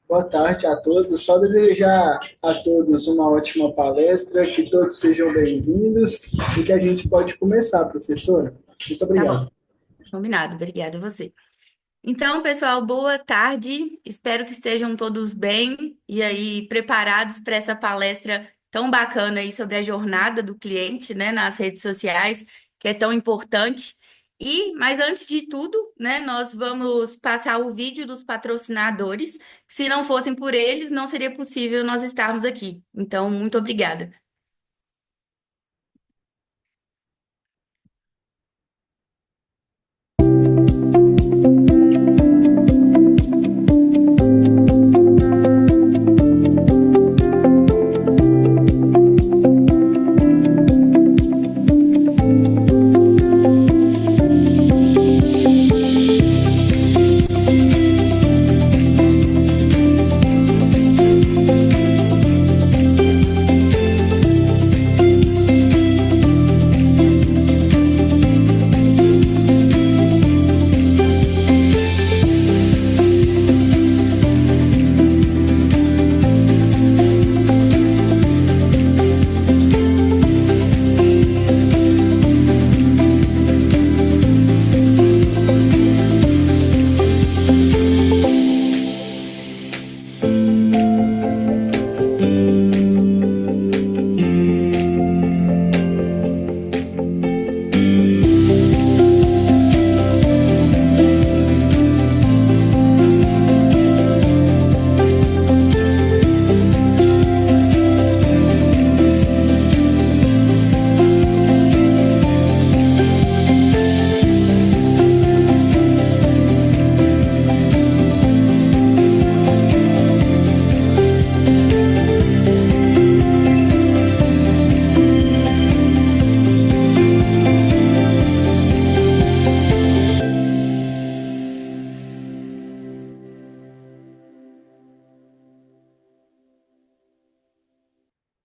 Boa tarde a todos. Só desejar a todos uma ótima palestra, que todos sejam bem-vindos e que a gente pode começar, professora. Muito Tá bom, obrigado. combinado. Obrigada a você. Então, pessoal, boa tarde. Espero que estejam todos bem e aí preparados para essa palestra tão bacana aí sobre a jornada do cliente, né, nas redes sociais, que é tão importante. Mas antes de tudo, né, nós vamos passar o vídeo dos patrocinadores. Se não fossem por eles, não seria possível nós estarmos aqui. Então, muito obrigada.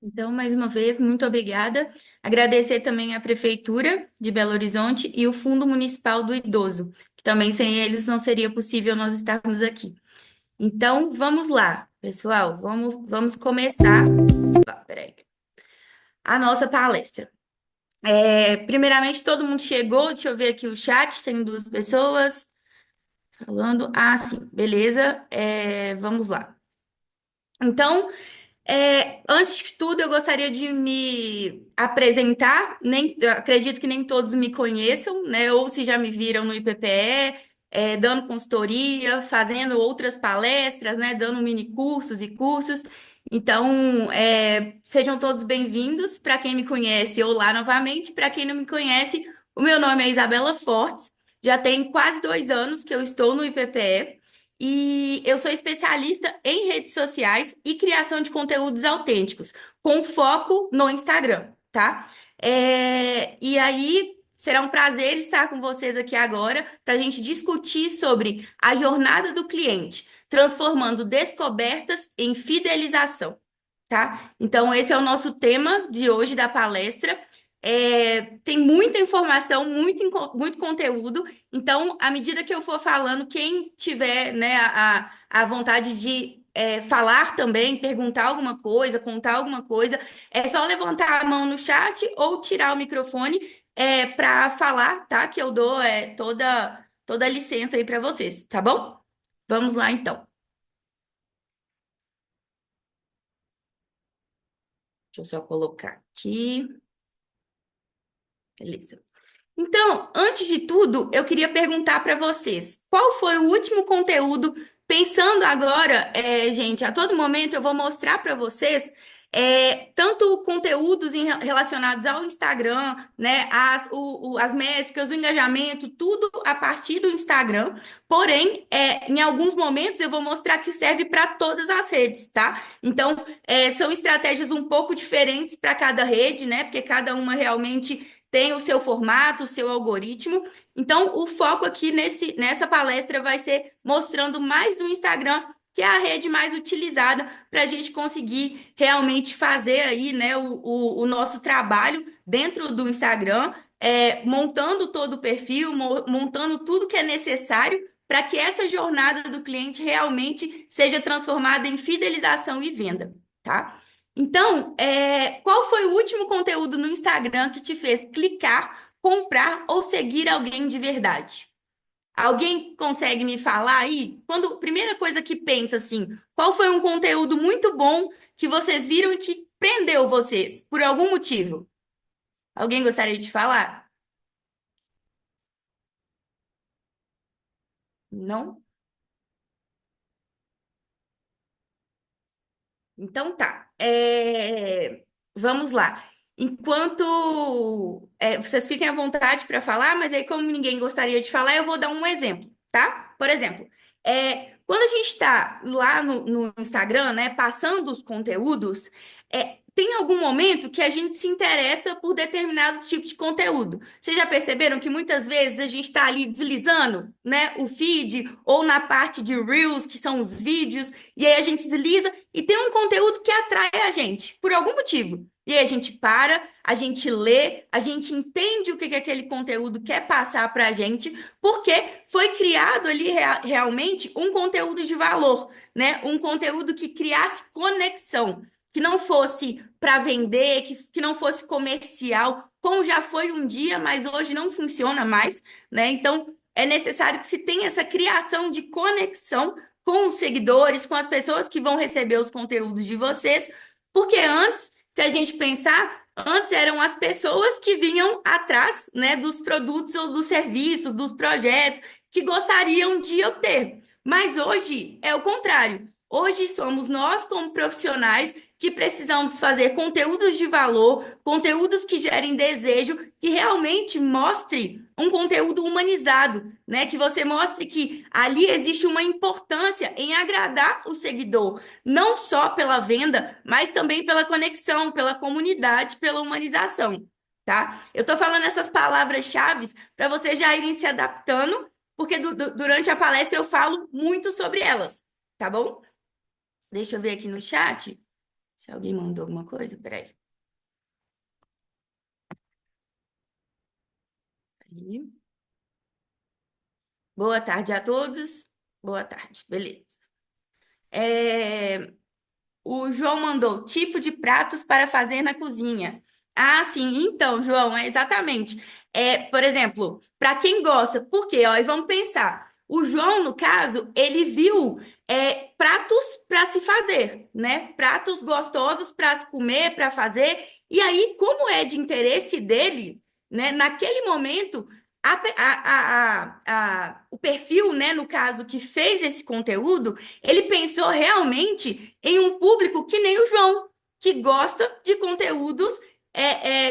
Então, mais uma vez, muito obrigada. Agradecer também à Prefeitura de Belo Horizonte e o Fundo Municipal do Idoso, que também sem eles não seria possível nós estarmos aqui. Então, vamos lá, pessoal, vamos começar. Peraí, a nossa palestra. Primeiramente, todo mundo chegou, deixa eu ver aqui o chat, tem duas pessoas falando. Ah, sim, beleza, vamos lá. Então, antes de tudo, eu gostaria de me apresentar. Eu acredito que nem todos me conheçam, né? Ou se já me viram no IPPE, dando consultoria, fazendo outras palestras, né? Dando mini cursos e cursos. Então, sejam todos bem-vindos. Para quem me conhece, olá novamente. Para quem não me conhece, o meu nome é Isabela Fortes. Já tem quase 2 anos que eu estou no IPPE. E eu sou especialista em redes sociais e criação de conteúdos autênticos, com foco no Instagram, tá? E aí será um prazer estar com vocês aqui agora para a gente discutir sobre a jornada do cliente, transformando descobertas em fidelização, tá? Então, esse é o nosso tema de hoje da palestra. Tem muita informação, muito conteúdo. Então, à medida que eu for falando, quem tiver, né, a vontade de falar também, perguntar alguma coisa, contar alguma coisa, é só levantar a mão no chat ou tirar o microfone para falar, tá? Que eu dou toda a licença aí para vocês, tá bom? Vamos lá, então. Deixa eu só colocar aqui. Beleza. Então, antes de tudo, eu queria perguntar para vocês, qual foi o último conteúdo? Pensando agora, gente, a todo momento eu vou mostrar para vocês tanto conteúdos relacionados ao Instagram, né, as métricas, o engajamento, tudo a partir do Instagram. Porém, em alguns momentos eu vou mostrar que serve para todas as redes, tá? Então, são estratégias um pouco diferentes para cada rede, né? Porque cada uma realmente tem o seu formato, o seu algoritmo. Então, o foco aqui nessa palestra vai ser mostrando mais no Instagram, que é a rede mais utilizada para a gente conseguir realmente fazer aí, né, o nosso trabalho dentro do Instagram, montando todo o perfil, montando tudo que é necessário para que essa jornada do cliente realmente seja transformada em fidelização e venda, tá? Então, qual foi o último conteúdo no Instagram que te fez clicar, comprar ou seguir alguém de verdade? Alguém consegue me falar aí? Quando, primeira coisa que pensa assim, qual foi um conteúdo muito bom que vocês viram e que prendeu vocês por algum motivo? Alguém gostaria de falar? Não? Então tá. Vamos lá. Enquanto vocês fiquem à vontade para falar, mas aí, como ninguém gostaria de falar, eu vou dar um exemplo, tá? Por exemplo, quando a gente está lá no Instagram, né, passando os conteúdos, tem algum momento que a gente se interessa por determinado tipo de conteúdo. Vocês já perceberam que muitas vezes a gente está ali deslizando, né, o feed, ou na parte de Reels, que são os vídeos, e aí a gente desliza e tem um conteúdo que atrai a gente, por algum motivo. E aí a gente para, a gente lê, a gente entende o que que aquele conteúdo quer passar para a gente, porque foi criado ali realmente um conteúdo de valor, né? Um conteúdo que criasse conexão, que não fosse para vender, que não fosse comercial, como já foi um dia, mas hoje não funciona mais, né? Então, é necessário que se tenha essa criação de conexão com os seguidores, com as pessoas que vão receber os conteúdos de vocês, porque antes, se a gente pensar, antes eram as pessoas que vinham atrás, né, dos produtos ou dos serviços, dos projetos que gostariam de obter. Mas hoje é o contrário. Hoje somos nós, como profissionais, que precisamos fazer conteúdos de valor, conteúdos que gerem desejo, que realmente mostre um conteúdo humanizado, né? Que você mostre que ali existe uma importância em agradar o seguidor, não só pela venda, mas também pela conexão, pela comunidade, pela humanização, tá? Eu tô falando essas palavras-chave para vocês já irem se adaptando, porque durante a palestra eu falo muito sobre elas, tá bom? Deixa eu ver aqui no chat se alguém mandou alguma coisa. Peraí. Aí. Boa tarde a todos. Boa tarde, beleza. É, O João mandou tipo de pratos para fazer na cozinha. Ah, sim. Então, João, exatamente. Por exemplo, para quem gosta, por quê? Ó, e vamos pensar. O João, no caso, ele viu pratos para se fazer, né? Pratos gostosos para se comer, para fazer. E aí, como é de interesse dele, né? Naquele momento, o perfil, né? No caso, que fez esse conteúdo, ele pensou realmente em um público que nem o João, que gosta de conteúdos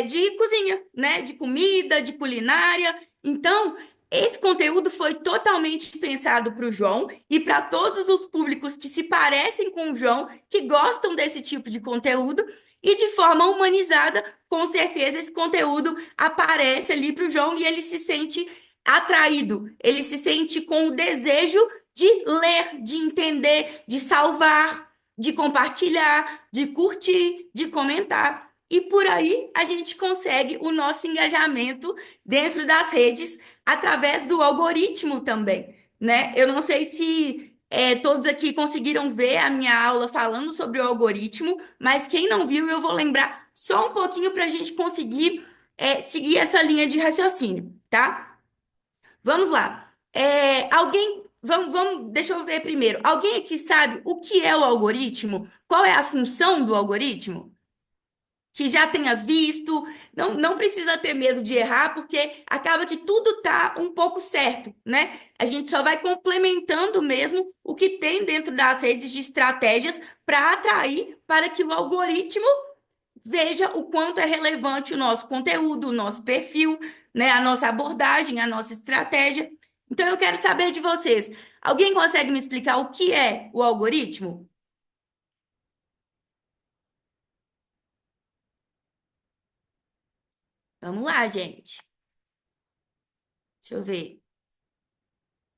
de cozinha, né? De comida, de culinária. Então, esse conteúdo foi totalmente pensado para o João e para todos os públicos que se parecem com o João, que gostam desse tipo de conteúdo, e de forma humanizada, com certeza esse conteúdo aparece ali para o João e ele se sente atraído, ele se sente com o desejo de ler, de entender, de salvar, de compartilhar, de curtir, de comentar. E por aí a gente consegue o nosso engajamento dentro das redes através do algoritmo também, né? Eu não sei se todos aqui conseguiram ver a minha aula falando sobre o algoritmo, mas quem não viu, eu vou lembrar só um pouquinho para a gente conseguir seguir essa linha de raciocínio, tá? Vamos lá. Deixa eu ver primeiro. Alguém aqui sabe o que é o algoritmo? Qual é a função do algoritmo? Que já tenha visto, não precisa ter medo de errar, porque acaba que tudo está um pouco certo, né? A gente só vai complementando mesmo o que tem dentro das redes de estratégias para atrair para que o algoritmo veja o quanto é relevante o nosso conteúdo, o nosso perfil, né? A nossa abordagem, a nossa estratégia. Então, eu quero saber de vocês. Alguém consegue me explicar o que é o algoritmo? Vamos lá, gente. Deixa eu ver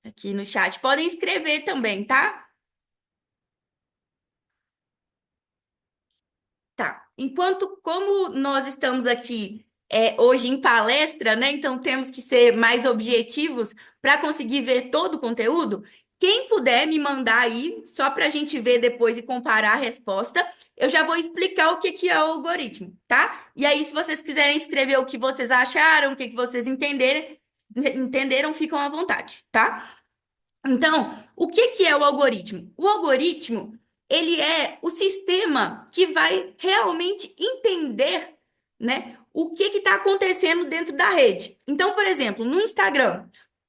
aqui no chat. Podem escrever também, tá? Tá. Como nós estamos aqui hoje em palestra, né? Então temos que ser mais objetivos para conseguir ver todo o conteúdo. Quem puder me mandar aí, só para a gente ver depois e comparar a resposta, eu já vou explicar o que que é o algoritmo, tá? E aí, se vocês quiserem escrever o que vocês acharam, o que que vocês entenderam, ficam à vontade, tá? Então, o que que é o algoritmo? O algoritmo, ele é o sistema que vai realmente entender, né, o que está acontecendo dentro da rede. Então, por exemplo, no Instagram,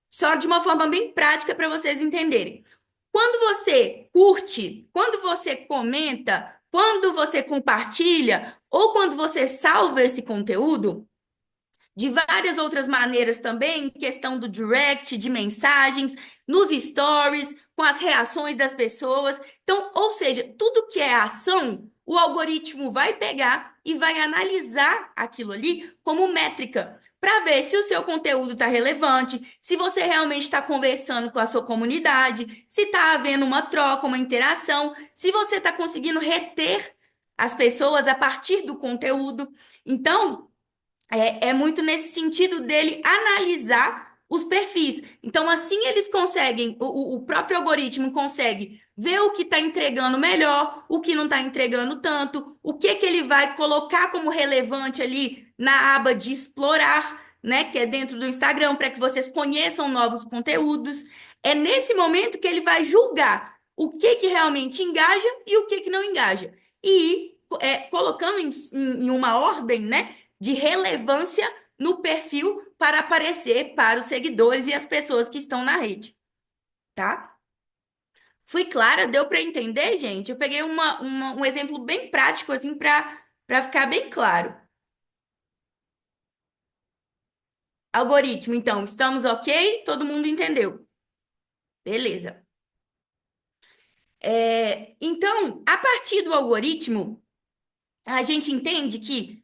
só de uma forma bem prática para vocês entenderem. Quando você curte, quando você comenta, quando você compartilha ou quando você salva esse conteúdo, de várias outras maneiras também, questão do direct, de mensagens, nos stories, com as reações das pessoas. Então, ou seja, tudo que é ação, o algoritmo vai pegar e vai analisar aquilo ali como métrica, para ver se o seu conteúdo está relevante, se você realmente está conversando com a sua comunidade, se está havendo uma troca, uma interação, se você está conseguindo reter as pessoas a partir do conteúdo. Então, é muito nesse sentido dele analisar os perfis. Então, assim eles conseguem, o próprio algoritmo consegue ver o que está entregando melhor, o que não está entregando tanto, o que que ele vai colocar como relevante ali na aba de explorar, né, que é dentro do Instagram, para que vocês conheçam novos conteúdos. É nesse momento que ele vai julgar o que que realmente engaja e o que que não engaja. E colocando em uma ordem, né? De relevância no perfil para aparecer para os seguidores e as pessoas que estão na rede, tá? Fui clara? Deu para entender, gente? Eu peguei um exemplo bem prático, assim, para ficar bem claro. Algoritmo, então, estamos ok? Todo mundo entendeu? Beleza. Então, a partir do algoritmo, a gente entende que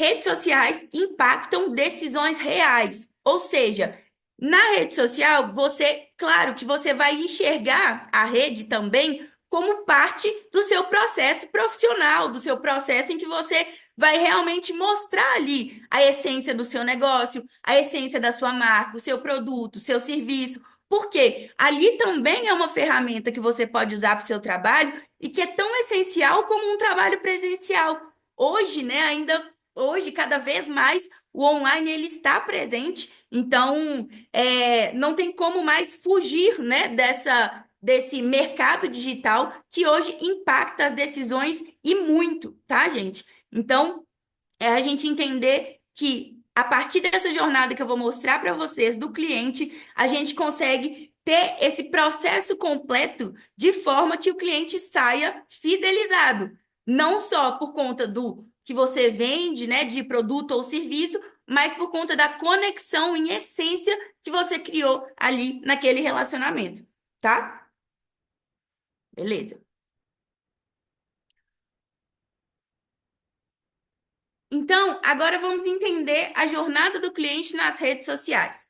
redes sociais impactam decisões reais. Ou seja, na rede social, você, claro que você vai enxergar a rede também como parte do seu processo profissional, do seu processo em que você vai realmente mostrar ali a essência do seu negócio, a essência da sua marca, o seu produto, o seu serviço. Porque ali também é uma ferramenta que você pode usar para o seu trabalho e que é tão essencial como um trabalho presencial. Hoje, né, ainda hoje, cada vez mais, o online ele está presente, então não tem como mais fugir, né, desse mercado digital que hoje impacta as decisões e muito, tá, gente? Então, é a gente entender que a partir dessa jornada que eu vou mostrar para vocês do cliente, a gente consegue ter esse processo completo de forma que o cliente saia fidelizado, não só por conta do que você vende, né, de produto ou serviço, mas por conta da conexão em essência que você criou ali naquele relacionamento, tá? Beleza. Então, agora vamos entender a jornada do cliente nas redes sociais.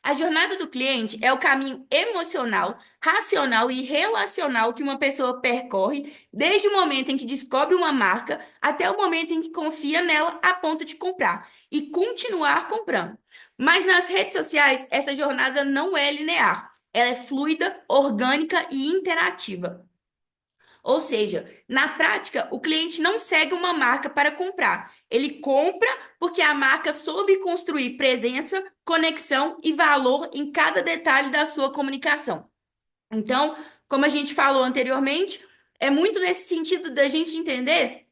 A jornada do cliente é o caminho emocional, racional e relacional que uma pessoa percorre desde o momento em que descobre uma marca até o momento em que confia nela a ponto de comprar e continuar comprando. Mas nas redes sociais, essa jornada não é linear. Ela é fluida, orgânica e interativa. Ou seja, na prática, o cliente não segue uma marca para comprar. Ele compra porque a marca soube construir presença, conexão e valor em cada detalhe da sua comunicação. Então, como a gente falou anteriormente, é muito nesse sentido da gente entender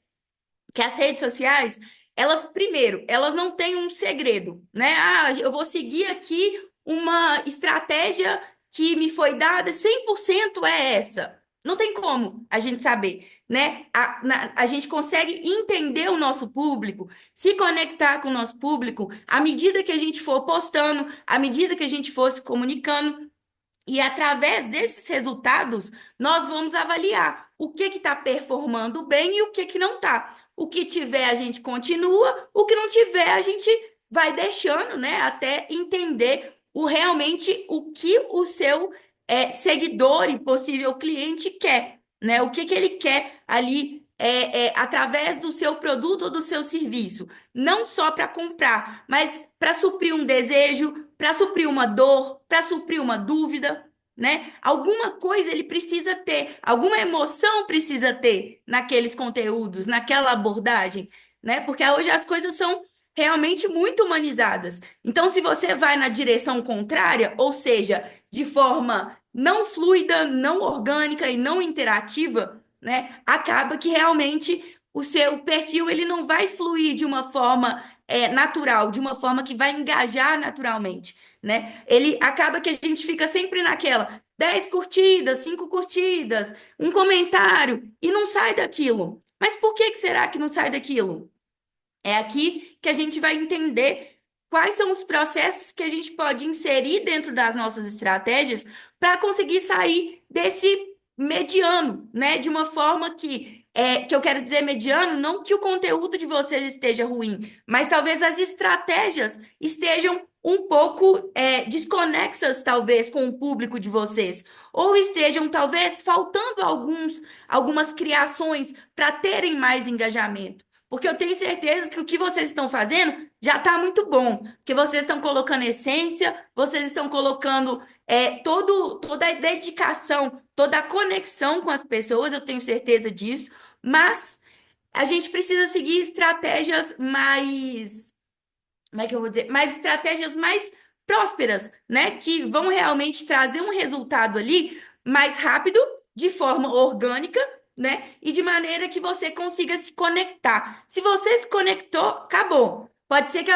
que as redes sociais, elas, primeiro, elas não têm um segredo, né? Ah, eu vou seguir aqui uma estratégia que me foi dada, 100% é essa. Não tem como a gente saber, né? A gente consegue entender o nosso público, se conectar com o nosso público à medida que a gente for postando, à medida que a gente for se comunicando. E através desses resultados, nós vamos avaliar o que está performando bem e o que não está. O que tiver, a gente continua, o que não tiver, a gente vai deixando, né, até entender realmente o que o seu seguidor e possível cliente quer, né? O que ele quer ali através do seu produto ou do seu serviço, não só para comprar, mas para suprir um desejo, para suprir uma dor, para suprir uma dúvida, né? Alguma coisa ele precisa ter, alguma emoção precisa ter naqueles conteúdos, naquela abordagem, né? Porque hoje as coisas são realmente muito humanizadas. Então, se você vai na direção contrária, ou seja, de forma não fluida, não orgânica e não interativa, né? Acaba que realmente o seu perfil ele não vai fluir de uma forma natural, de uma forma que vai engajar naturalmente, né? Ele acaba que a gente fica sempre naquela 10 curtidas, 5 curtidas, um comentário e não sai daquilo. Mas por que que será que não sai daquilo? É aqui que a gente vai entender quais são os processos que a gente pode inserir dentro das nossas estratégias para conseguir sair desse mediano, né? De uma forma que eu quero dizer mediano, não que o conteúdo de vocês esteja ruim, mas talvez as estratégias estejam um pouco desconexas, talvez, com o público de vocês, ou estejam, talvez, faltando algumas criações para terem mais engajamento. Porque eu tenho certeza que o que vocês estão fazendo já está muito bom. Que vocês estão colocando essência, vocês estão colocando toda a dedicação, toda a conexão com as pessoas, eu tenho certeza disso. Mas a gente precisa seguir estratégias mais, como é que eu vou dizer? Mais estratégias mais prósperas, né? Que vão realmente trazer um resultado ali mais rápido, de forma orgânica, né? E de maneira que você consiga se conectar. Se você se conectou, acabou. Pode ser que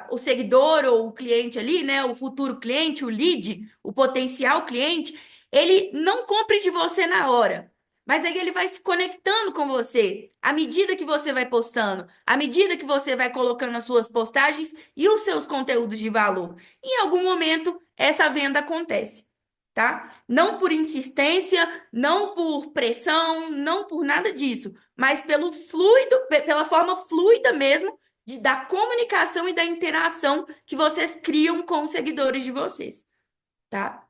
o seguidor ou o cliente ali, né? O futuro cliente, o lead, o potencial cliente, ele não compre de você na hora. Mas aí ele vai se conectando com você à medida que você vai postando, à medida que você vai colocando as suas postagens e os seus conteúdos de valor. Em algum momento, essa venda acontece, tá? Não por insistência, não por pressão, não por nada disso, mas pelo fluido, pela forma fluida mesmo da comunicação e da interação que vocês criam com os seguidores de vocês, tá?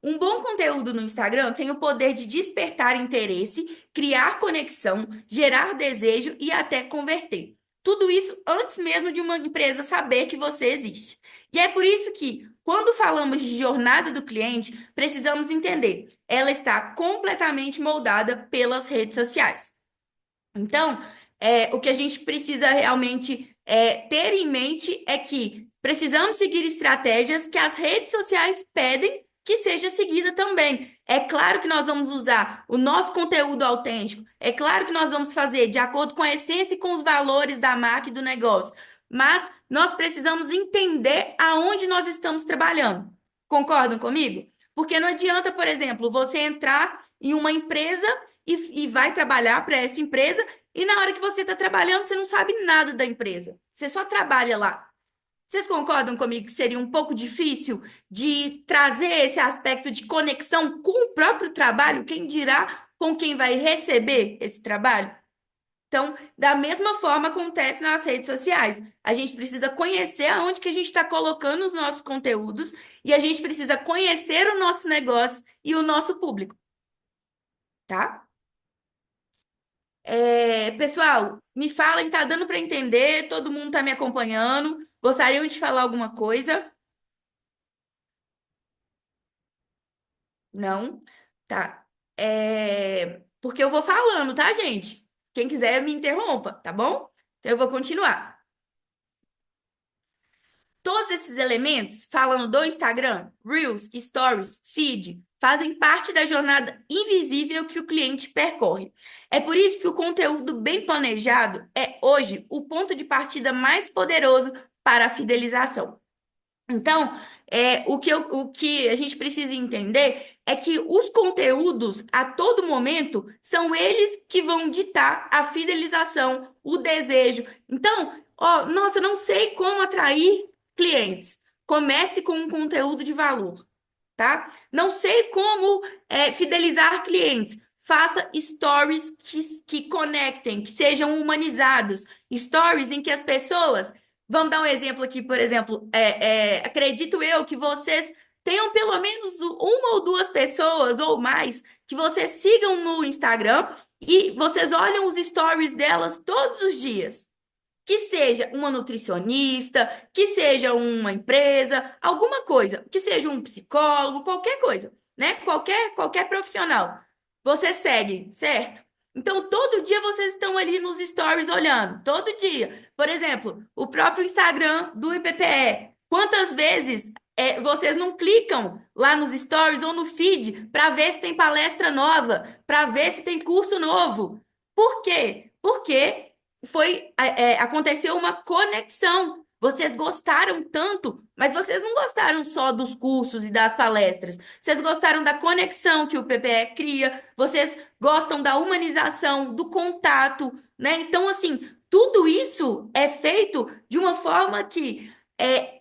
Um bom conteúdo no Instagram tem o poder de despertar interesse, criar conexão, gerar desejo e até converter. Tudo isso antes mesmo de uma empresa saber que você existe. E é por isso que, quando falamos de jornada do cliente, precisamos entender, ela está completamente moldada pelas redes sociais. Então, o que a gente precisa realmente ter em mente é que precisamos seguir estratégias que as redes sociais pedem que seja seguida também. É claro que nós vamos usar o nosso conteúdo autêntico, é claro que nós vamos fazer de acordo com a essência e com os valores da marca e do negócio, mas nós precisamos entender aonde nós estamos trabalhando. Concordam comigo? Porque não adianta, por exemplo, você entrar em uma empresa e vai trabalhar para essa empresa, e na hora que você está trabalhando, você não sabe nada da empresa. Você só trabalha lá. Vocês concordam comigo que seria um pouco difícil de trazer esse aspecto de conexão com o próprio trabalho? Quem dirá com quem vai receber esse trabalho? Então, da mesma forma acontece nas redes sociais. A gente precisa conhecer aonde que a gente está colocando os nossos conteúdos e a gente precisa conhecer o nosso negócio e o nosso público, tá? Pessoal, me falem, tá dando para entender? Todo mundo tá me acompanhando? Gostariam de falar alguma coisa? Não? Tá. Porque eu vou falando, tá, gente? Quem quiser me interrompa, tá bom? Então eu vou continuar. Todos esses elementos, falando do Instagram, Reels, Stories, Feed, fazem parte da jornada invisível que o cliente percorre. É por isso que o conteúdo bem planejado é hoje o ponto de partida mais poderoso para a fidelização. Então, o que a gente precisa entender é que os conteúdos, a todo momento, são eles que vão ditar a fidelização, o desejo. Então, ó, nossa, não sei como atrair clientes. Comece com um conteúdo de valor, tá? Não sei como fidelizar clientes. Faça stories que conectem, que sejam humanizados. Stories em que as pessoas. Vamos dar um exemplo aqui, por exemplo. Acredito eu que vocês tenham pelo menos uma ou duas pessoas ou mais que vocês sigam no Instagram e vocês olham os stories delas todos os dias. Que seja uma nutricionista, que seja uma empresa, alguma coisa, que seja um psicólogo, qualquer coisa, né? Qualquer profissional. Você segue, certo? Então, todo dia vocês estão ali nos stories olhando, todo dia. Por exemplo, o próprio Instagram do IPPE. Quantas vezes vocês não clicam lá nos stories ou no feed para ver se tem palestra nova, para ver se tem curso novo? Por quê? Porque aconteceu uma conexão. Vocês gostaram tanto, mas vocês não gostaram só dos cursos e das palestras. Vocês gostaram da conexão que o PPE cria, vocês gostam da humanização, do contato, né? Então, assim, tudo isso é feito de uma forma que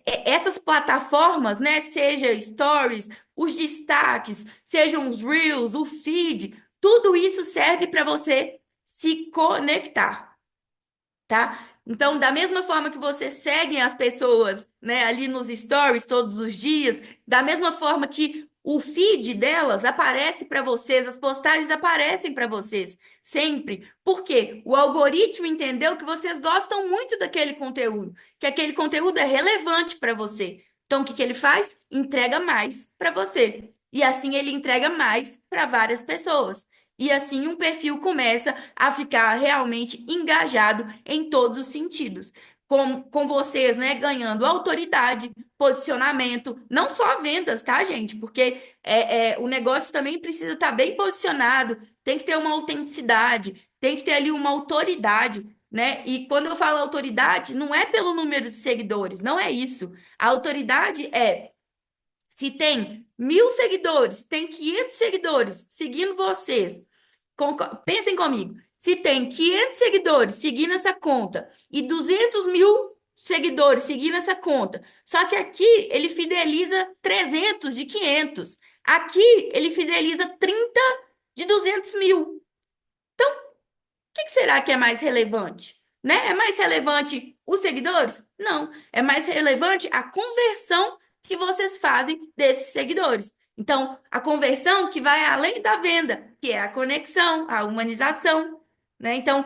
essas plataformas, né, seja stories, os destaques, sejam os reels, o feed, tudo isso serve para você se conectar, tá? Então, da mesma forma que vocês seguem as pessoas, né, ali nos stories todos os dias, da mesma forma que o feed delas aparece para vocês, as postagens aparecem para vocês, sempre. Por quê? O algoritmo entendeu que vocês gostam muito daquele conteúdo, que aquele conteúdo é relevante para você. Então, o que que ele faz? Entrega mais para você. E assim ele entrega mais para várias pessoas. E assim um perfil começa a ficar realmente engajado em todos os sentidos. Com vocês, né, ganhando autoridade, posicionamento, não só vendas, tá, gente? Porque o negócio também precisa estar bem posicionado, tem que ter uma autenticidade, tem que ter ali uma autoridade, né? E quando eu falo autoridade, não é pelo número de seguidores, não é isso. A autoridade é se tem 1.000 seguidores, tem 500 seguidores seguindo vocês. Pensem comigo. Se tem 500 seguidores seguindo essa conta e 200.000 seguidores seguindo essa conta, só que aqui ele fideliza 300 de 500. Aqui ele fideliza 30 de 200.000. Que será que é mais relevante? Né? É mais relevante os seguidores? Não. É mais relevante a conversão que vocês fazem desses seguidores. Então, a conversão que vai além da venda, que é a conexão, a humanização. Né? Então,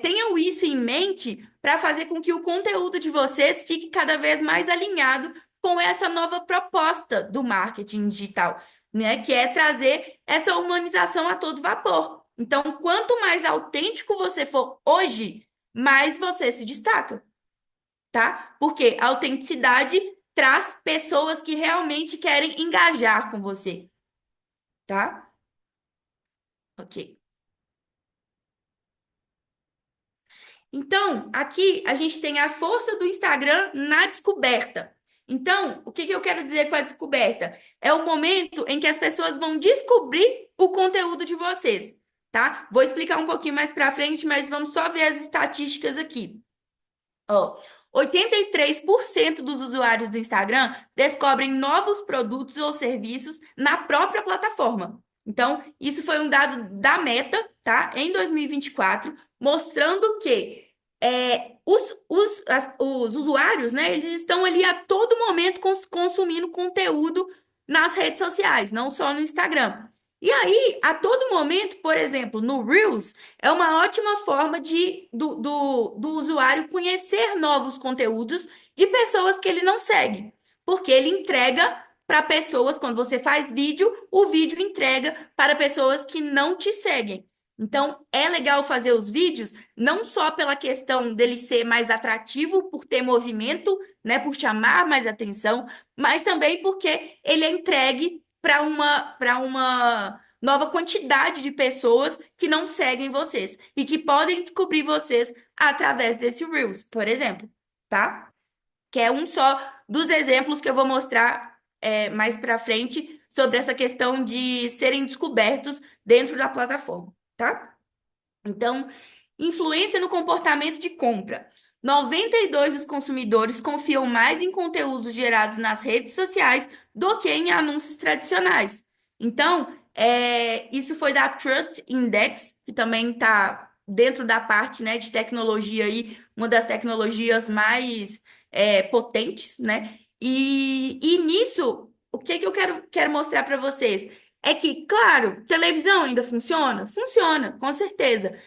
tenham isso em mente para fazer com que o conteúdo de vocês fique cada vez mais alinhado com essa nova proposta do marketing digital, né? Que é trazer essa humanização a todo vapor. Então, quanto mais autêntico você for hoje, mais você se destaca, tá? Porque a autenticidade traz pessoas que realmente querem engajar com você, tá? Ok. Então, aqui a gente tem a força do Instagram na descoberta. Então, o que que eu quero dizer com a descoberta? É o momento em que as pessoas vão descobrir o conteúdo de vocês, tá? Vou explicar um pouquinho mais para frente, mas vamos só ver as estatísticas aqui. Ó, 83% dos usuários do Instagram descobrem novos produtos ou serviços na própria plataforma. Então, isso foi um dado da Meta, tá? Em 2024, mostrando que os usuários, né, eles estão ali a todo momento consumindo conteúdo nas redes sociais, não só no Instagram. E aí, a todo momento, por exemplo, no Reels, é uma ótima forma do usuário conhecer novos conteúdos de pessoas que ele não segue. Porque ele entrega para pessoas, quando você faz vídeo, o vídeo entrega para pessoas que não te seguem. Então, é legal fazer os vídeos, não só pela questão dele ser mais atrativo, por ter movimento, né, por chamar mais atenção, mas também porque ele é entregue para uma nova quantidade de pessoas que não seguem vocês e que podem descobrir vocês através desse Reels, por exemplo, tá? Que é um só dos exemplos que eu vou mostrar mais para frente sobre essa questão de serem descobertos dentro da plataforma, tá? Então, influência no comportamento de compra. 92% dos consumidores confiam mais em conteúdos gerados nas redes sociais do que em anúncios tradicionais. Então, isso foi da Trust Index, que também está dentro da parte, né, de tecnologia aí, uma das tecnologias mais potentes, né? E nisso, o que que eu quero mostrar para vocês? É que, claro, televisão ainda funciona? Funciona, com certeza.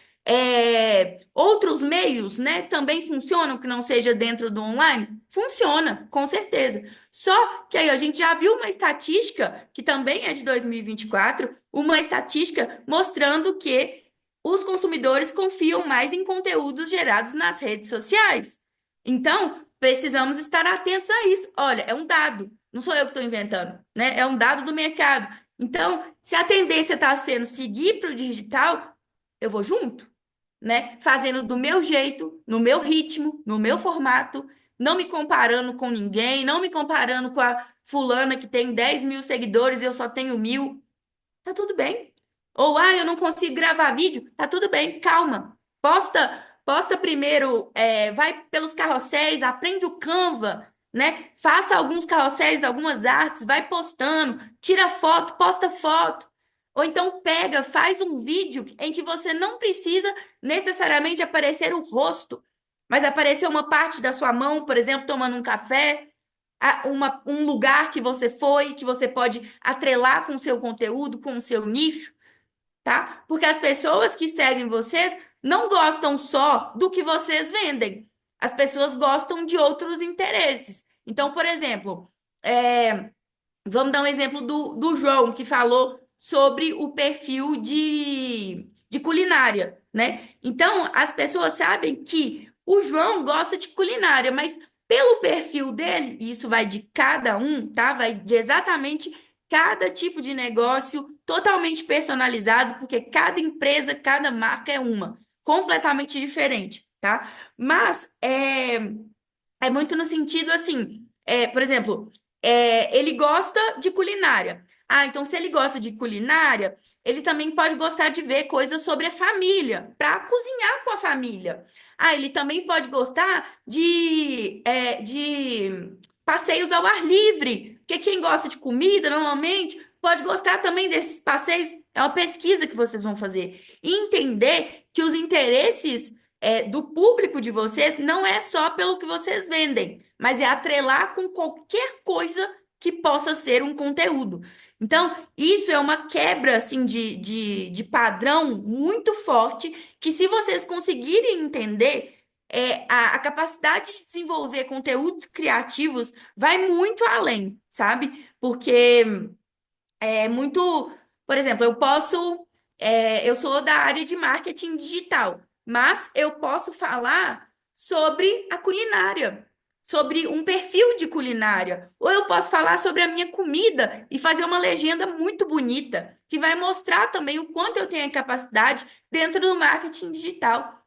Outros meios, né, também funcionam que não seja dentro do online? Funciona, com certeza. Só que aí a gente já viu uma estatística, que também é de 2024, uma estatística mostrando que os consumidores confiam mais em conteúdos gerados nas redes sociais. Então, precisamos estar atentos a isso. Olha, é um dado, não sou eu que estou inventando, né? É um dado do mercado. Então, se a tendência está sendo seguir para o digital, eu vou junto, né? Fazendo do meu jeito, no meu ritmo, no meu formato, não me comparando com ninguém, não me comparando com a fulana que tem 10 mil seguidores e eu só tenho 1.000. Tá tudo bem. Ou, eu não consigo gravar vídeo. Tá tudo bem, calma. Posta primeiro, vai pelos carrosséis, aprende o Canva, né? Faça alguns carrosséis, algumas artes, vai postando, tira foto, posta foto. Ou então pega, faz um vídeo em que você não precisa necessariamente aparecer o rosto, mas aparecer uma parte da sua mão, por exemplo, tomando um café, um lugar que você foi, que você pode atrelar com o seu conteúdo, com o seu nicho, tá? Porque as pessoas que seguem vocês não gostam só do que vocês vendem. As pessoas gostam de outros interesses. Então, por exemplo, vamos dar um exemplo do João, que falou sobre o perfil de culinária, né? Então, as pessoas sabem que o João gosta de culinária, mas pelo perfil dele, e isso vai de cada um, tá? Vai de exatamente cada tipo de negócio, totalmente personalizado, porque cada empresa, cada marca é uma, completamente diferente, tá? Mas é muito no sentido assim, por exemplo, ele gosta de culinária. Ah, então se ele gosta de culinária, ele também pode gostar de ver coisas sobre a família, para cozinhar com a família. Ah, ele também pode gostar de passeios ao ar livre, porque quem gosta de comida, normalmente, pode gostar também desses passeios. É uma pesquisa que vocês vão fazer. E entender que os interesses do público de vocês não é só pelo que vocês vendem, mas é atrelar com qualquer coisa que possa ser um conteúdo. Então, isso é uma quebra assim de padrão muito forte, que se vocês conseguirem entender, a capacidade de desenvolver conteúdos criativos vai muito além, sabe? Porque muito, por exemplo, eu sou da área de marketing digital, mas eu posso falar sobre a culinária, sobre um perfil de culinária, ou eu posso falar sobre a minha comida e fazer uma legenda muito bonita, que vai mostrar também o quanto eu tenho a capacidade dentro do marketing digital,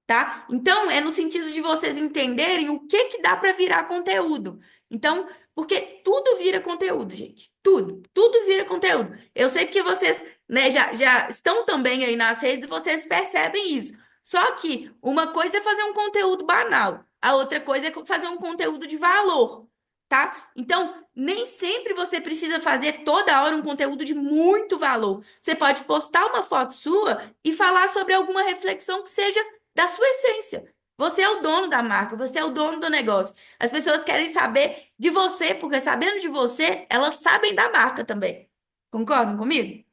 tá? Então, é no sentido de vocês entenderem o que que dá para virar conteúdo. Então, porque tudo vira conteúdo, gente. Tudo vira conteúdo. Eu sei que vocês, né, já estão também aí nas redes e vocês percebem isso. Só que uma coisa é fazer um conteúdo banal, a outra coisa é fazer um conteúdo de valor, tá? Então, nem sempre você precisa fazer toda hora um conteúdo de muito valor. Você pode postar uma foto sua e falar sobre alguma reflexão que seja da sua essência. Você é o dono da marca, você é o dono do negócio. As pessoas querem saber de você, porque sabendo de você, elas sabem da marca também. Concordam comigo?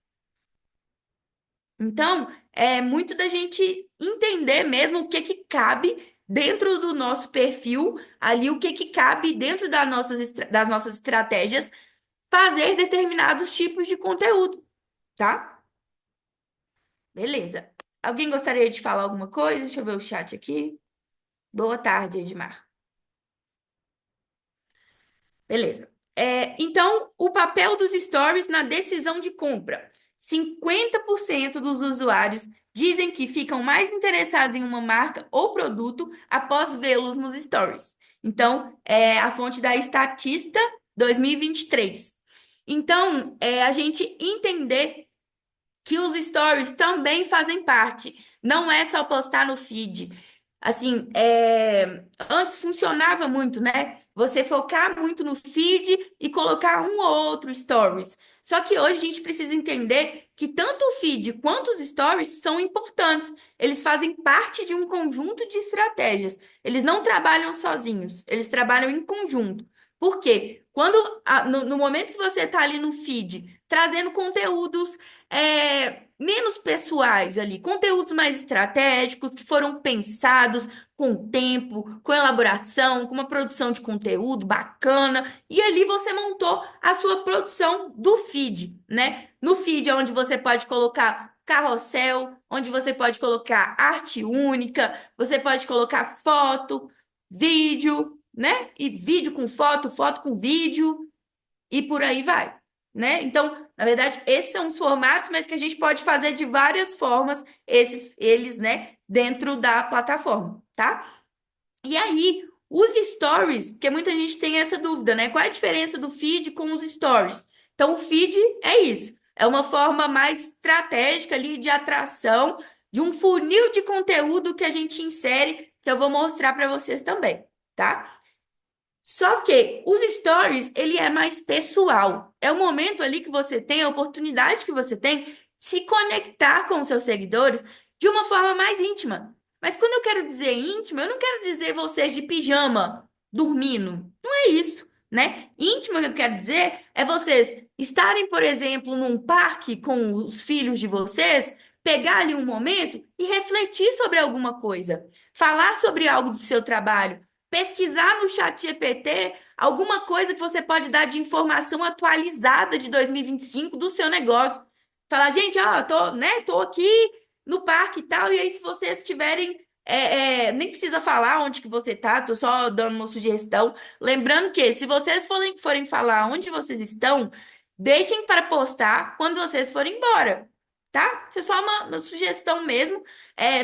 Então, é muito da gente entender mesmo o que que cabe dentro do nosso perfil, ali o que que cabe dentro das nossas estratégias, fazer determinados tipos de conteúdo, tá? Beleza. Alguém gostaria de falar alguma coisa? Deixa eu ver o chat aqui. Boa tarde, Edmar. Beleza. Então, o papel dos stories na decisão de compra. 50% dos usuários dizem que ficam mais interessados em uma marca ou produto após vê-los nos stories. Então, é a fonte da Estatista 2023. Então, a gente entender que os stories também fazem parte. Não é só postar no feed. Assim, antes funcionava muito, né? Você focar muito no feed e colocar um ou outro stories. Só que hoje a gente precisa entender que tanto o feed quanto os stories são importantes. Eles fazem parte de um conjunto de estratégias. Eles não trabalham sozinhos, eles trabalham em conjunto. Por quê? Quando, no momento que você está ali no feed, trazendo conteúdos menos pessoais ali, conteúdos mais estratégicos, que foram pensados com tempo, com elaboração, com uma produção de conteúdo bacana, e ali você montou a sua produção do feed, né? No feed é onde você pode colocar carrossel, onde você pode colocar arte única, você pode colocar foto, vídeo, né? E vídeo com foto, foto com vídeo, e por aí vai, né? Então, na verdade, esses são os formatos, mas que a gente pode fazer de várias formas, eles, né, dentro da plataforma, tá? E aí, os stories, porque muita gente tem essa dúvida, né? Qual é a diferença do feed com os stories? Então, o feed é isso. É uma forma mais estratégica ali de atração de um funil de conteúdo que a gente insere, que eu vou mostrar para vocês também, tá? Só que os stories, ele é mais pessoal. É o momento ali que você tem, a oportunidade que você tem de se conectar com os seus seguidores de uma forma mais íntima. Mas quando eu quero dizer íntima, eu não quero dizer vocês de pijama, dormindo. Não é isso, né? Íntima que eu quero dizer é vocês estarem, por exemplo, num parque com os filhos de vocês, pegar ali um momento e refletir sobre alguma coisa, falar sobre algo do seu trabalho, pesquisar no chat GPT alguma coisa que você pode dar de informação atualizada de 2025 do seu negócio. Falar, gente, ó, tô aqui no parque e tal, e aí se vocês tiverem, nem precisa falar onde que você tá, tô só dando uma sugestão. Lembrando que se vocês forem falar onde vocês estão, deixem para postar quando vocês forem embora, tá? Isso é só uma sugestão mesmo,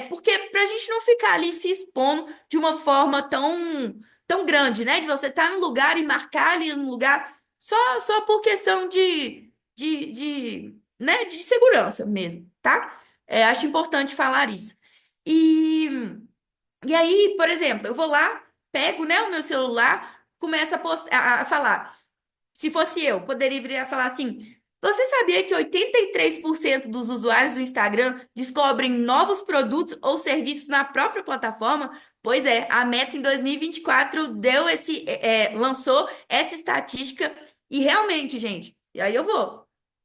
porque pra gente não ficar ali se expondo de uma forma tão grande, né? De você estar no lugar e marcar ali no lugar só por questão né, de segurança mesmo, tá? Acho importante falar isso. E, e aí, por exemplo, eu vou lá, pego, né, o meu celular, começo a falar. Se fosse eu, poderia vir a falar assim: você sabia que 83% dos usuários do Instagram descobrem novos produtos ou serviços na própria plataforma? Pois é, a Meta em 2024 lançou essa estatística e realmente, gente, e aí eu vou.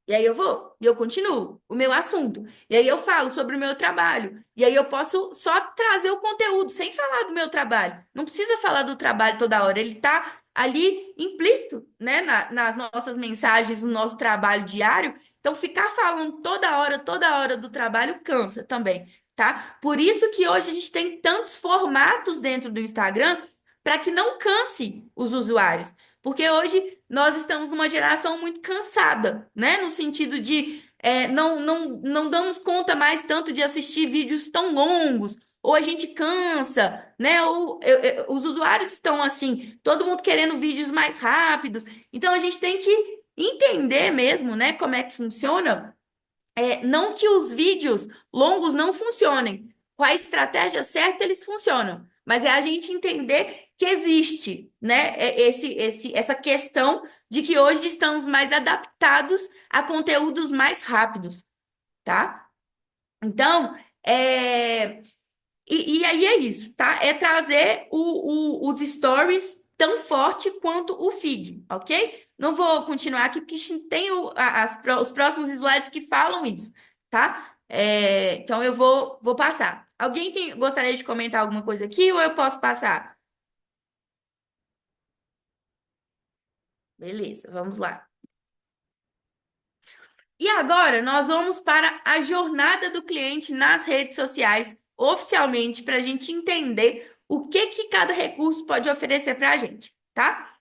E aí eu vou, e eu continuo o meu assunto. E aí eu falo sobre o meu trabalho. E aí eu posso só trazer o conteúdo, sem falar do meu trabalho. Não precisa falar do trabalho toda hora. Ele está ali implícito, né, nas nossas mensagens, no nosso trabalho diário. Então, ficar falando toda hora do trabalho cansa também, tá? Por isso que hoje a gente tem tantos formatos dentro do Instagram para que não canse os usuários. Porque hoje nós estamos numa geração muito cansada, né? No sentido de não damos conta mais tanto de assistir vídeos tão longos, ou a gente cansa, né? Ou os usuários estão assim, todo mundo querendo vídeos mais rápidos. Então a gente tem que entender mesmo, né, como é que funciona. Não que os vídeos longos não funcionem. Com a estratégia certa, eles funcionam. Mas é a gente entender que existe, né, essa questão de que hoje estamos mais adaptados a conteúdos mais rápidos, tá? Então, e aí é isso, tá? É trazer os stories tão forte quanto o feed, ok? Não vou continuar aqui porque tem os próximos slides que falam isso, tá? Então eu vou passar. Alguém gostaria de comentar alguma coisa aqui ou eu posso passar? Beleza, vamos lá. E agora nós vamos para a jornada do cliente nas redes sociais, oficialmente, para a gente entender o que cada recurso pode oferecer para a gente, tá?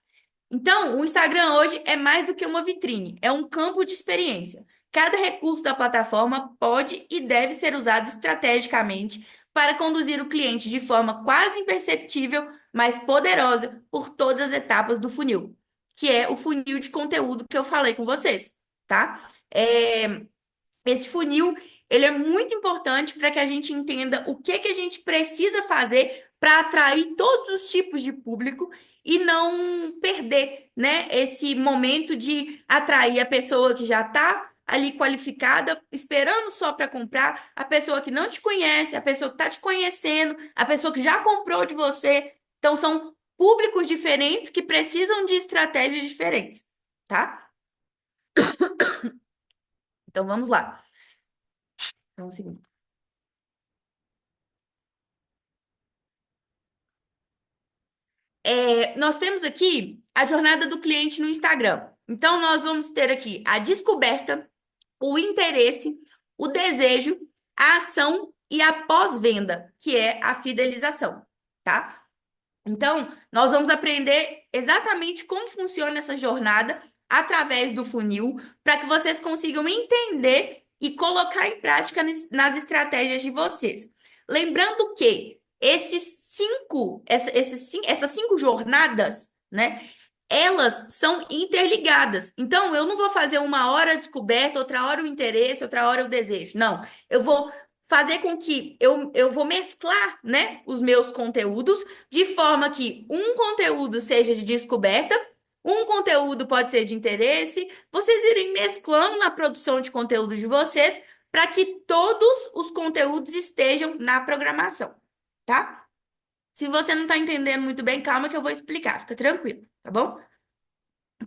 Então, o Instagram hoje é mais do que uma vitrine, é um campo de experiência. Cada recurso da plataforma pode e deve ser usado estrategicamente para conduzir o cliente de forma quase imperceptível, mas poderosa por todas as etapas do funil, que é o funil de conteúdo que eu falei com vocês, tá? É, esse funil, ele é muito importante para que a gente entenda o que a gente precisa fazer para atrair todos os tipos de público e não perder, né, esse momento de atrair a pessoa que já está ali qualificada, esperando só para comprar, a pessoa que não te conhece, a pessoa que está te conhecendo, a pessoa que já comprou de você. Então, são públicos diferentes que precisam de estratégias diferentes, tá? Então, vamos lá. Então, um segundo. Nós temos aqui a jornada do cliente no Instagram. Então, nós vamos ter aqui a descoberta, o interesse, o desejo, a ação e a pós-venda, que é a fidelização, tá? Então, nós vamos aprender exatamente como funciona essa jornada através do funil, para que vocês consigam entender e colocar em prática nas estratégias de vocês. Lembrando que essas cinco jornadas, né? Elas são interligadas. Então, eu não vou fazer uma hora a descoberta, outra hora o interesse, outra hora o desejo. Não, eu vou fazer com que eu vou mesclar, né, os meus conteúdos de forma que um conteúdo seja de descoberta, um conteúdo pode ser de interesse, vocês irem mesclando na produção de conteúdo de vocês para que todos os conteúdos estejam na programação, tá? Se você não está entendendo muito bem, calma que eu vou explicar, fica tranquilo, tá bom?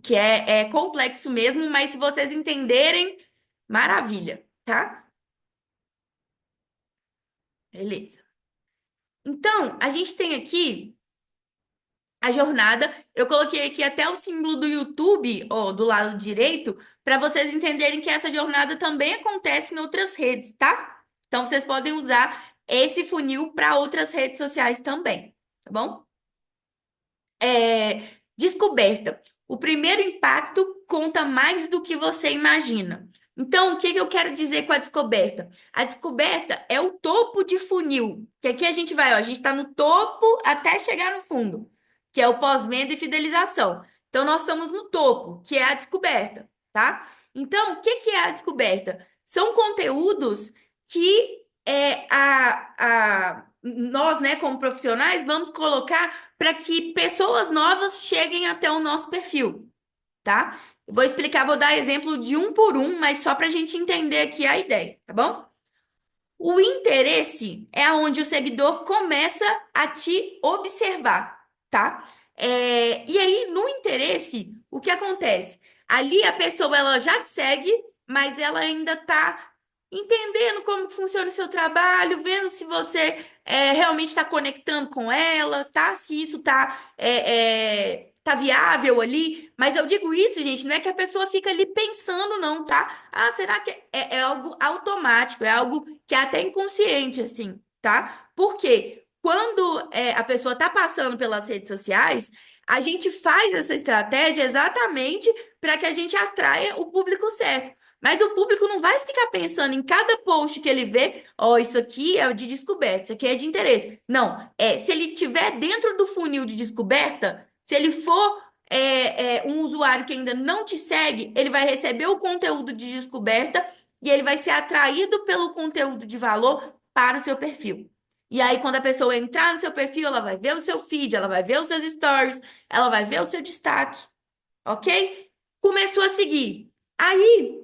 Que é complexo mesmo, mas se vocês entenderem, maravilha, tá? Beleza. Então, a gente tem aqui a jornada. Eu coloquei aqui até o símbolo do YouTube, ó, do lado direito, para vocês entenderem que essa jornada também acontece em outras redes, tá? Então, vocês podem usar esse funil para outras redes sociais também, tá bom? Descoberta. O primeiro impacto conta mais do que você imagina. Então, o que que eu quero dizer com a descoberta? A descoberta é o topo de funil, que aqui a gente vai, ó, a gente está no topo até chegar no fundo, que é o pós-venda e fidelização. Então, nós estamos no topo, que é a descoberta, tá? Então, o que que é a descoberta? São conteúdos que nós, né, como profissionais, vamos colocar para que pessoas novas cheguem até o nosso perfil, tá? Vou explicar, vou dar exemplo de um por um, mas só para a gente entender aqui a ideia, tá bom? O interesse é onde o seguidor começa a te observar, tá? E aí, no interesse, o que acontece? Ali a pessoa ela já te segue, mas ela ainda está entendendo como funciona o seu trabalho, vendo se você realmente está conectando com ela, tá? Se isso tá viável ali. Mas eu digo isso, gente, não é que a pessoa fica ali pensando, não, tá? Ah, será que é algo automático, é algo que é até inconsciente, assim, tá? Porque quando a pessoa tá passando pelas redes sociais, a gente faz essa estratégia exatamente para que a gente atraia o público certo. Mas o público não vai ficar pensando em cada post que ele vê, ó, isso aqui é de descoberta, isso aqui é de interesse. Não, se ele tiver dentro do funil de descoberta, se ele for um usuário que ainda não te segue, ele vai receber o conteúdo de descoberta e ele vai ser atraído pelo conteúdo de valor para o seu perfil. E aí, quando a pessoa entrar no seu perfil, ela vai ver o seu feed, ela vai ver os seus stories, ela vai ver o seu destaque, ok? Começou a seguir. Aí,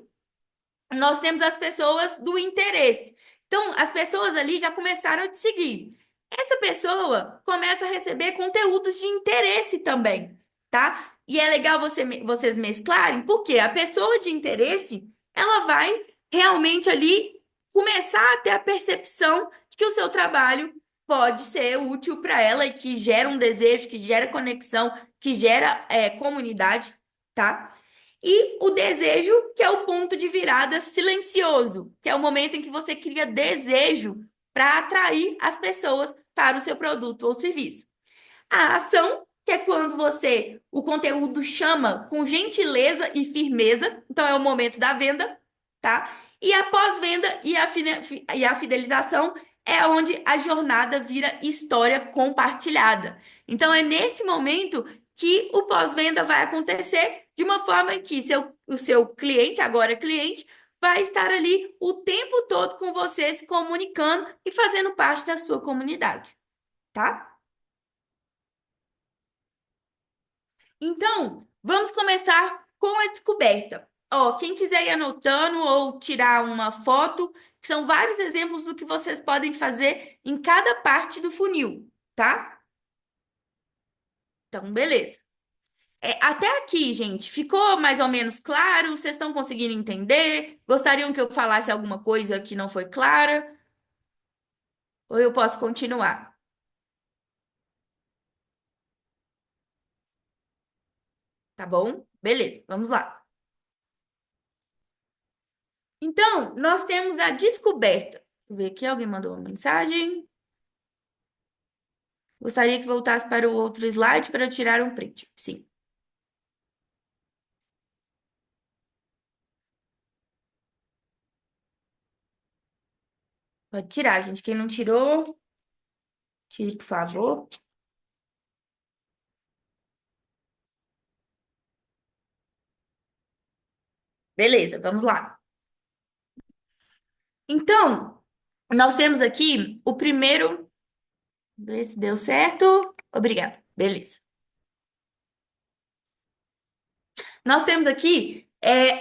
nós temos as pessoas do interesse. Então, as pessoas ali já começaram a te seguir. Essa pessoa começa a receber conteúdos de interesse também, tá? E é legal vocês mesclarem, porque a pessoa de interesse, ela vai realmente ali começar a ter a percepção de que o seu trabalho pode ser útil para ela e que gera um desejo, que gera conexão, que gera comunidade, tá? E o desejo, que é o ponto de virada silencioso, que é o momento em que você cria desejo para atrair as pessoas para o seu produto ou serviço. A ação, que é quando o conteúdo chama com gentileza e firmeza, então é o momento da venda, tá? E a pós-venda e a fidelização é onde a jornada vira história compartilhada. Então é nesse momento que o pós-venda vai acontecer de uma forma que o seu cliente, agora cliente, vai estar ali o tempo todo com você, se comunicando e fazendo parte da sua comunidade, tá? Então, vamos começar com a descoberta. Ó, quem quiser ir anotando ou tirar uma foto, que são vários exemplos do que vocês podem fazer em cada parte do funil, tá? Então, beleza. Até aqui, gente, ficou mais ou menos claro? Vocês estão conseguindo entender? Gostariam que eu falasse alguma coisa que não foi clara? Ou eu posso continuar? Tá bom? Beleza, vamos lá. Então, nós temos a descoberta. Deixa eu ver aqui, alguém mandou uma mensagem. Gostaria que voltasse para o outro slide para eu tirar um print. Sim, pode tirar, gente. Quem não tirou, tire, por favor. Beleza, vamos lá. Então, nós temos aqui o primeiro. Ver se deu certo. Obrigada. Beleza. Nós temos aqui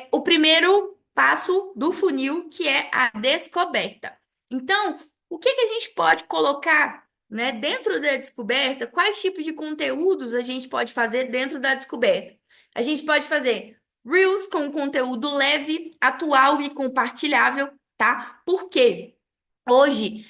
o primeiro passo do funil, que é a descoberta. Então, o que que a gente pode colocar, né, dentro da descoberta? Quais tipos de conteúdos a gente pode fazer dentro da descoberta? A gente pode fazer Reels com conteúdo leve, atual e compartilhável, tá? Por quê? Hoje,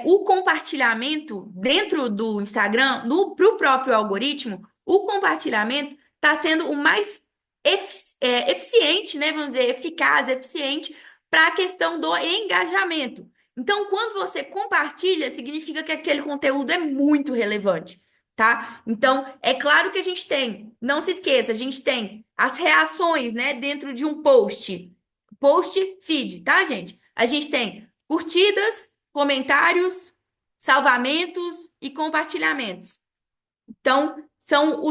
o compartilhamento dentro do Instagram, para o próprio algoritmo, o compartilhamento está sendo o mais eficiente, né? Vamos dizer, eficaz, eficiente para a questão do engajamento. Então, quando você compartilha, significa que aquele conteúdo é muito relevante, tá? Então, é claro que a gente tem, não se esqueça, a gente tem as reações, né, dentro de um post. Post feed, tá, gente? A gente tem curtidas, comentários, salvamentos e compartilhamentos. Então, são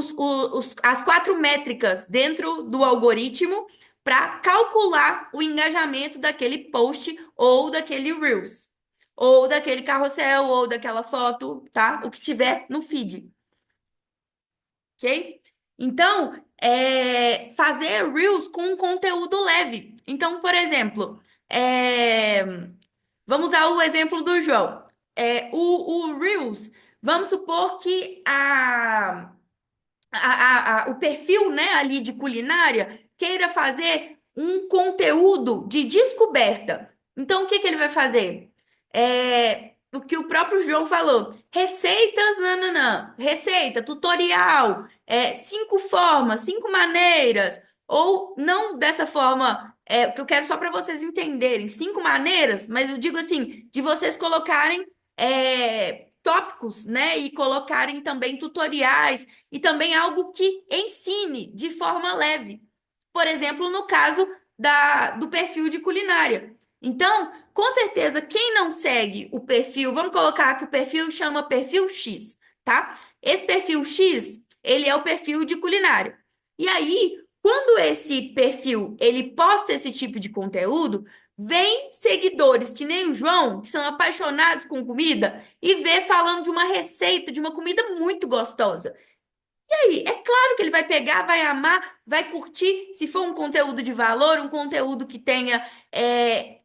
as quatro métricas dentro do algoritmo para calcular o engajamento daquele post ou daquele Reels, ou daquele carrossel, ou daquela foto, tá? O que tiver no feed, ok? Então, fazer Reels com um conteúdo leve. Então, por exemplo, vamos usar o exemplo do João. O Reels, vamos supor que o perfil, né, ali de culinária queira fazer um conteúdo de descoberta. Então, o que que ele vai fazer? O que o próprio João falou: receitas, nananã, receita, tutorial, 5 formas, 5 maneiras, ou não dessa forma, que eu quero só para vocês entenderem, 5 maneiras, mas eu digo assim, de vocês colocarem tópicos, né, e colocarem também tutoriais e também algo que ensine de forma leve. Por exemplo, no caso do perfil de culinária. Então, com certeza, quem não segue o perfil, vamos colocar que o perfil chama perfil X, tá? Esse perfil X, ele é o perfil de culinária. E aí, quando esse perfil ele posta esse tipo de conteúdo, vem seguidores que nem o João, que são apaixonados com comida, e vê falando de uma receita de uma comida muito gostosa. E aí, é claro que ele vai pegar, vai amar, vai curtir, se for um conteúdo de valor, um conteúdo que tenha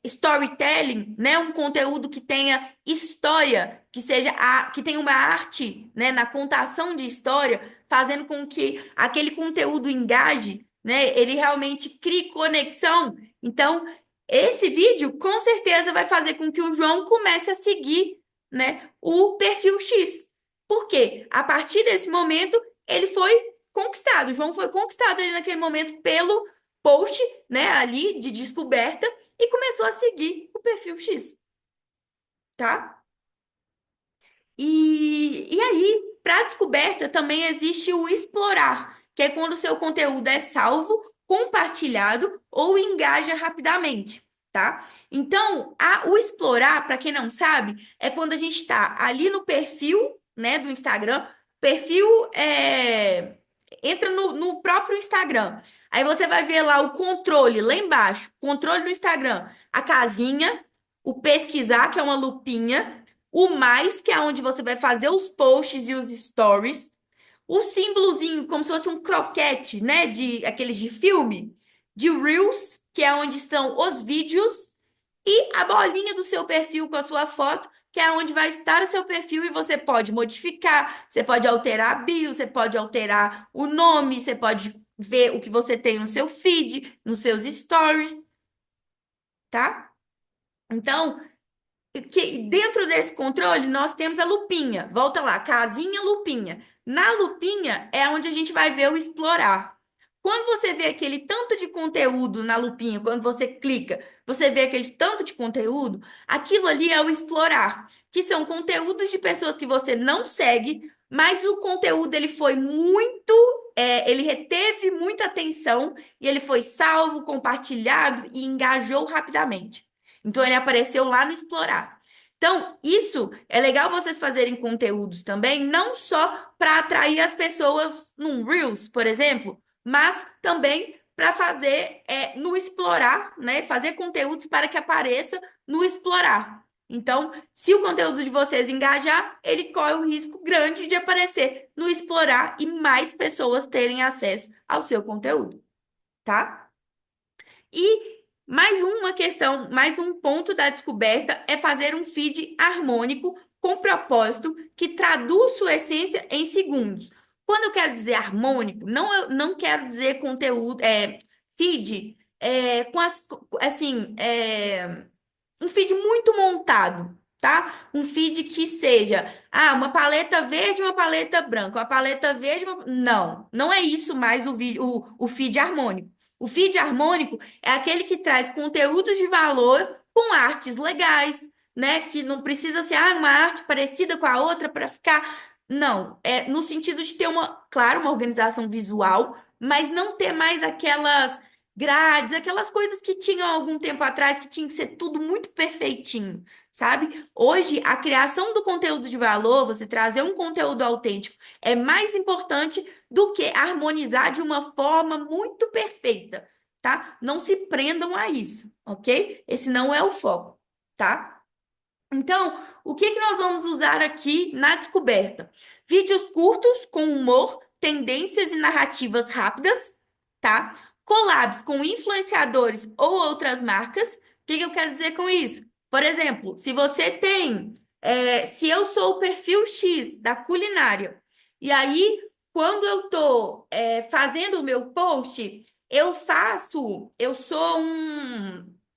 storytelling, né? Um conteúdo que tenha história, que tenha uma arte, né? Na contação de história, fazendo com que aquele conteúdo engaje, né? Ele realmente crie conexão. Então, esse vídeo com certeza vai fazer com que o João comece a seguir, né? O perfil X. Por quê? A partir desse momento ele foi conquistado. O João foi conquistado ali naquele momento pelo post, né, ali de descoberta e começou a seguir o perfil X, tá? E aí, para descoberta, também existe o explorar, que é quando o seu conteúdo é salvo, compartilhado ou engaja rapidamente, tá? Então, o explorar, para quem não sabe, é quando a gente está ali no perfil, né, do Instagram, perfil entra no próprio Instagram. Aí você vai ver lá o controle, lá embaixo, controle do Instagram, a casinha, o pesquisar, que é uma lupinha, o mais, que é onde você vai fazer os posts e os stories. O símbolozinho, como se fosse um croquete, né? De aqueles de filme. De Reels, que é onde estão os vídeos. E a bolinha do seu perfil com a sua foto, que é onde vai estar o seu perfil e você pode modificar, você pode alterar a bio, você pode alterar o nome, você pode ver o que você tem no seu feed, nos seus stories, tá? Então, que dentro desse controle nós temos a lupinha. Volta lá, casinha, lupinha. Na lupinha é onde a gente vai ver o explorar. Quando você vê aquele tanto de conteúdo na lupinha, quando você clica, você vê aquele tanto de conteúdo, aquilo ali é o explorar, que são conteúdos de pessoas que você não segue, mas o conteúdo ele foi muito, ele reteve muita atenção e ele foi salvo, compartilhado e engajou rapidamente. Então ele apareceu lá no explorar. Então, isso é legal vocês fazerem conteúdos também, não só para atrair as pessoas num Reels, por exemplo, mas também para fazer no explorar, né? Fazer conteúdos para que apareça no explorar. Então, se o conteúdo de vocês engajar, ele corre o risco grande de aparecer no explorar e mais pessoas terem acesso ao seu conteúdo, tá? E mais uma questão, mais um ponto da descoberta é fazer um feed harmônico com propósito que traduz sua essência em segundos. Quando eu quero dizer harmônico, eu não quero dizer conteúdo, feed, com assim, um feed muito montado, tá? Um feed que seja, uma paleta verde, uma paleta branca, uma paleta verde, não é isso mais o feed harmônico. O feed harmônico é aquele que traz conteúdos de valor com artes legais, né? Que não precisa ser uma arte parecida com a outra para ficar. Não, é no sentido de ter claro, uma organização visual, mas não ter mais aquelas grades, aquelas coisas que tinham algum tempo atrás, que tinha que ser tudo muito perfeitinho, sabe? Hoje, a criação do conteúdo de valor, você trazer um conteúdo autêntico, é mais importante do que harmonizar de uma forma muito perfeita, tá? Não se prendam a isso, ok? Esse não é o foco, tá? Então, o que que nós vamos usar aqui na descoberta? Vídeos curtos com humor, tendências e narrativas rápidas, tá? Collabs com influenciadores ou outras marcas. O que que eu quero dizer com isso? Por exemplo, se você tem, se eu sou o perfil X da culinária, e aí, quando eu estou fazendo o meu post, eu sou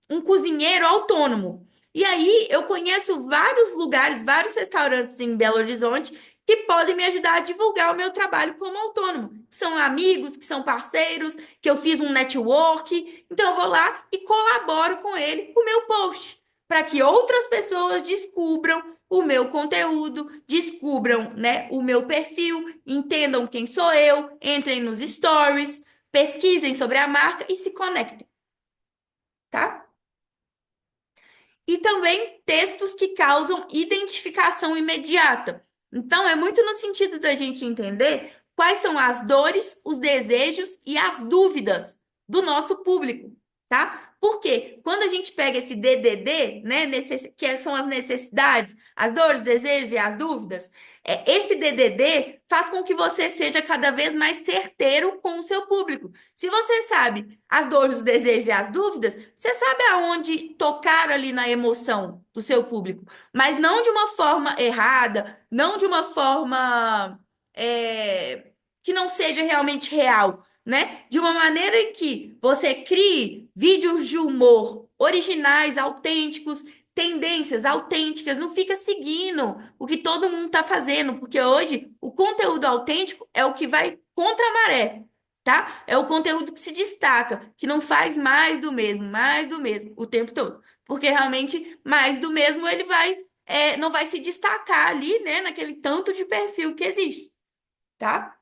um cozinheiro autônomo. E aí eu conheço vários lugares, vários restaurantes em Belo Horizonte que podem me ajudar a divulgar o meu trabalho como autônomo. Que são amigos, que são parceiros, que eu fiz um network. Então eu vou lá e colaboro com ele o meu post, para que outras pessoas descubram o meu conteúdo, descubram, né, o meu perfil, entendam quem sou eu, entrem nos stories, pesquisem sobre a marca e se conectem, tá? E também textos que causam identificação imediata. Então, é muito no sentido da gente entender quais são as dores, os desejos e as dúvidas do nosso público, tá? Porque quando a gente pega esse DDD, né, que são as necessidades, as dores, desejos e as dúvidas, esse DDD faz com que você seja cada vez mais certeiro com o seu público. Se você sabe as dores, os desejos e as dúvidas, você sabe aonde tocar ali na emoção do seu público, mas não de uma forma errada, não de uma forma que não seja realmente real, né? De uma maneira em que você crie vídeos de humor originais, autênticos, tendências autênticas, não fica seguindo o que todo mundo está fazendo, porque hoje o conteúdo autêntico é o que vai contra a maré, tá? É o conteúdo que se destaca, que não faz mais do mesmo o tempo todo. Porque realmente mais do mesmo ele não vai se destacar ali, né, naquele tanto de perfil que existe, tá?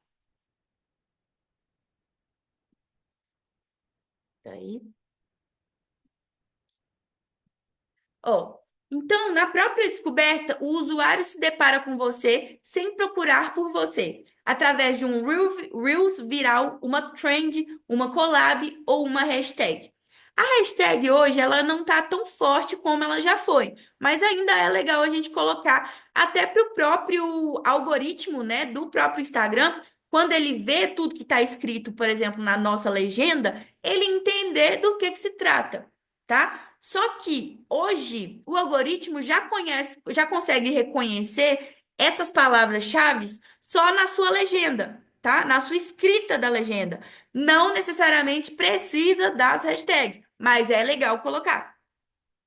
Aí. Ó, então, na própria descoberta, o usuário se depara com você sem procurar por você, através de um Reels viral, uma trend, uma collab ou uma hashtag. A hashtag hoje ela não está tão forte como ela já foi, mas ainda é legal a gente colocar até para o próprio algoritmo, né, do próprio Instagram, quando ele vê tudo que está escrito, por exemplo, na nossa legenda, ele entender do que se trata. tá? Só que hoje o algoritmo já conhece, já consegue reconhecer essas palavras-chave só na sua legenda, tá? Na sua escrita da legenda. Não necessariamente precisa das hashtags, mas é legal colocar,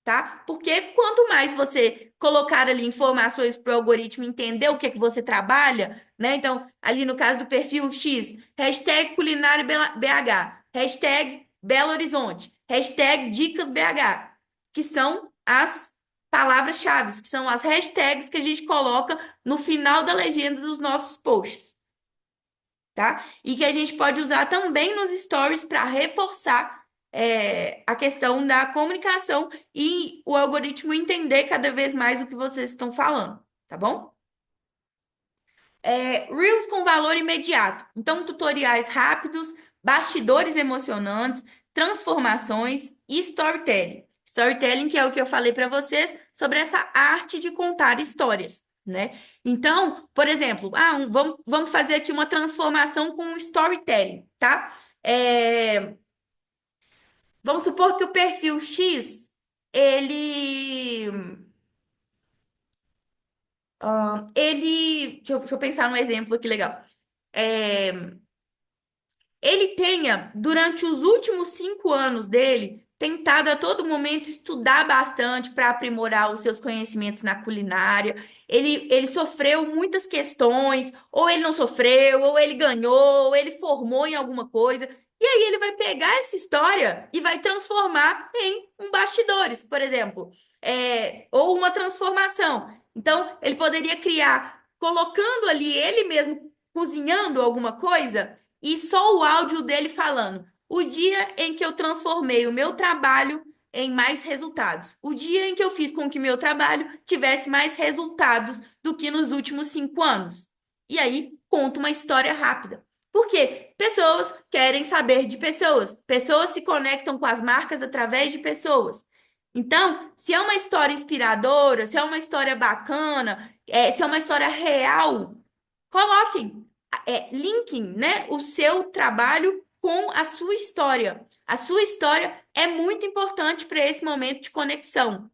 tá? Porque quanto mais você colocar ali informações para o algoritmo entender o que é que você trabalha, né? Então, ali no caso do perfil X, hashtag culinária BH, hashtag Belo Horizonte, hashtag dicas BH, que são as palavras-chave, que são as hashtags que a gente coloca no final da legenda dos nossos posts, tá? E que a gente pode usar também nos stories para reforçar a questão da comunicação e o algoritmo entender cada vez mais o que vocês estão falando, tá bom? Reels com valor imediato. Então, tutoriais rápidos, bastidores emocionantes, transformações e storytelling. Storytelling, que é o que eu falei para vocês sobre essa arte de contar histórias, né? Então, por exemplo, vamos fazer aqui uma transformação com um storytelling, tá? Vamos supor que o perfil X, ele, deixa eu pensar num exemplo aqui legal. É, ele tenha, durante os últimos 5 anos dele, tentado a todo momento estudar bastante para aprimorar os seus conhecimentos na culinária. Ele sofreu muitas questões, ou ele não sofreu, ou ele ganhou, ou ele formou em alguma coisa. E aí ele vai pegar essa história e vai transformar em um bastidores, por exemplo, ou uma transformação. Então, ele poderia criar, colocando ali ele mesmo cozinhando alguma coisa e só o áudio dele falando. O dia em que eu transformei o meu trabalho em mais resultados. O dia em que eu fiz com que meu trabalho tivesse mais resultados do que nos últimos 5 anos. E aí, conta uma história rápida. Por quê? Pessoas querem saber de pessoas. Pessoas se conectam com as marcas através de pessoas. Então, se é uma história inspiradora, se é uma história bacana, se é uma história real, coloquem, linkem, né, o seu trabalho com a sua história. A sua história é muito importante para esse momento de conexão,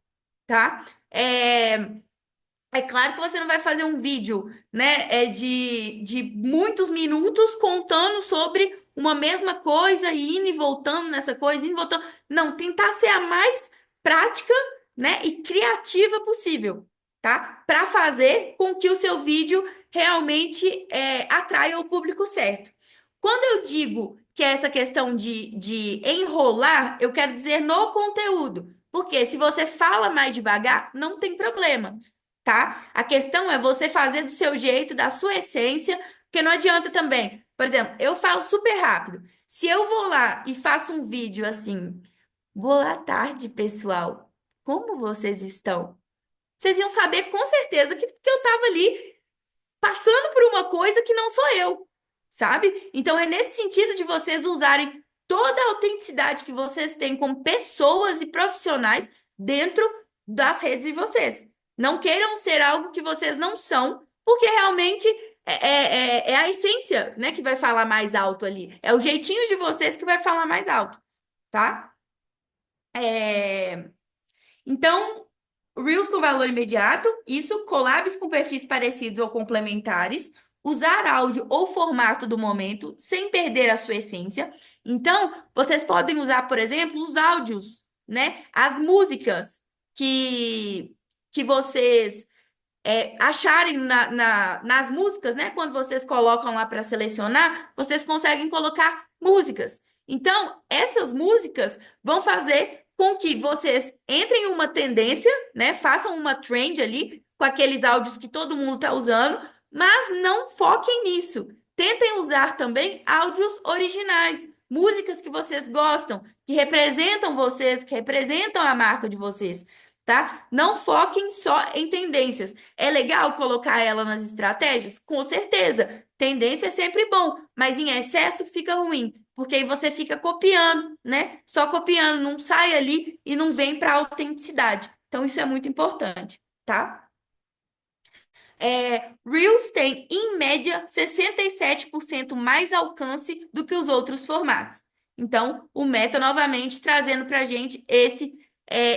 tá? É claro que você não vai fazer um vídeo, né, de muitos minutos contando sobre uma mesma coisa e indo e voltando nessa coisa, indo e voltando. Não, tentar ser a mais prática, né, e criativa possível, tá? Para fazer com que o seu vídeo realmente atraia o público certo. Quando eu digo que é essa questão de enrolar, eu quero dizer no conteúdo. Porque se você fala mais devagar, não tem problema, tá? A questão é você fazer do seu jeito, da sua essência, porque não adianta também. Por exemplo, eu falo super rápido. Se eu vou lá e faço um vídeo assim, boa tarde, pessoal. Como vocês estão? Vocês iam saber com certeza que eu tava ali passando por uma coisa que não sou eu, sabe? Então é nesse sentido de vocês usarem toda a autenticidade que vocês têm como pessoas e profissionais dentro das redes de vocês. Não queiram ser algo que vocês não são, porque realmente é a essência, né, que vai falar mais alto ali. É o jeitinho de vocês que vai falar mais alto, tá? É, Então, Reels com valor imediato, isso, collabs com perfis parecidos ou complementares, usar áudio ou formato do momento sem perder a sua essência. Então, vocês podem usar, por exemplo, os áudios, né? As músicas que vocês acharem nas músicas, né? Quando vocês colocam lá para selecionar, vocês conseguem colocar músicas. Então, essas músicas vão fazer com que vocês entrem em uma tendência, né? Façam uma trend ali com aqueles áudios que todo mundo está usando, mas não foquem nisso. Tentem usar também áudios originais, músicas que vocês gostam, que representam vocês, que representam a marca de vocês, tá? Não foquem só em tendências. É legal colocar ela nas estratégias? Com certeza. Tendência é sempre bom, mas em excesso fica ruim, porque aí você fica copiando, né? Só copiando, não sai ali e não vem para a autenticidade. Então, isso é muito importante, tá? Reels tem, em média, 67% mais alcance do que os outros formatos. Então, o Meta novamente trazendo para a gente esse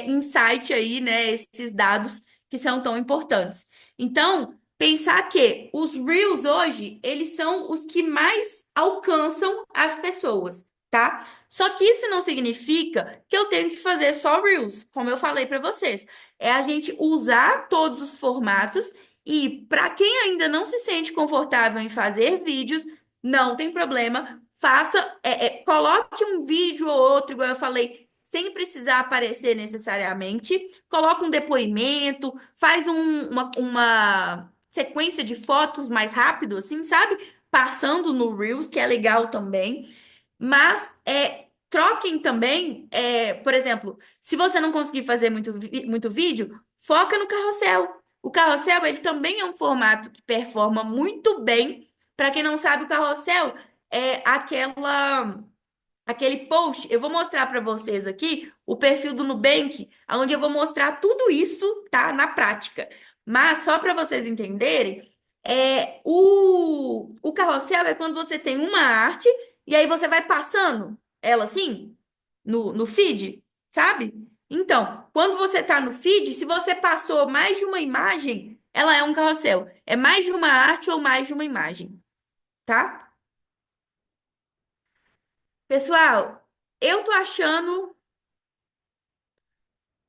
insight aí, né? Esses dados que são tão importantes. Então, pensar que os Reels hoje, eles são os que mais alcançam as pessoas, tá? Só que isso não significa que eu tenho que fazer só Reels, como eu falei para vocês. É a gente usar todos os formatos e para quem ainda não se sente confortável em fazer vídeos, não tem problema. Faça, coloque um vídeo ou outro, igual eu falei, sem precisar aparecer necessariamente. Coloca um depoimento, faz uma sequência de fotos mais rápido, assim, sabe? Passando no Reels, que é legal também. Mas troquem também, por exemplo, se você não conseguir fazer muito vídeo, foca no carrossel. O carrossel, ele também é um formato que performa muito bem. Para quem não sabe, o carrossel é aquele post. Eu vou mostrar para vocês aqui o perfil do Nubank, onde eu vou mostrar tudo isso, tá? Na prática. Mas só para vocês entenderem, o carrossel é quando você tem uma arte e aí você vai passando ela assim no feed, sabe? Então, quando você está no feed, se você passou mais de uma imagem, ela é um carrossel. É mais de uma arte ou mais de uma imagem, tá? Pessoal, eu tô achando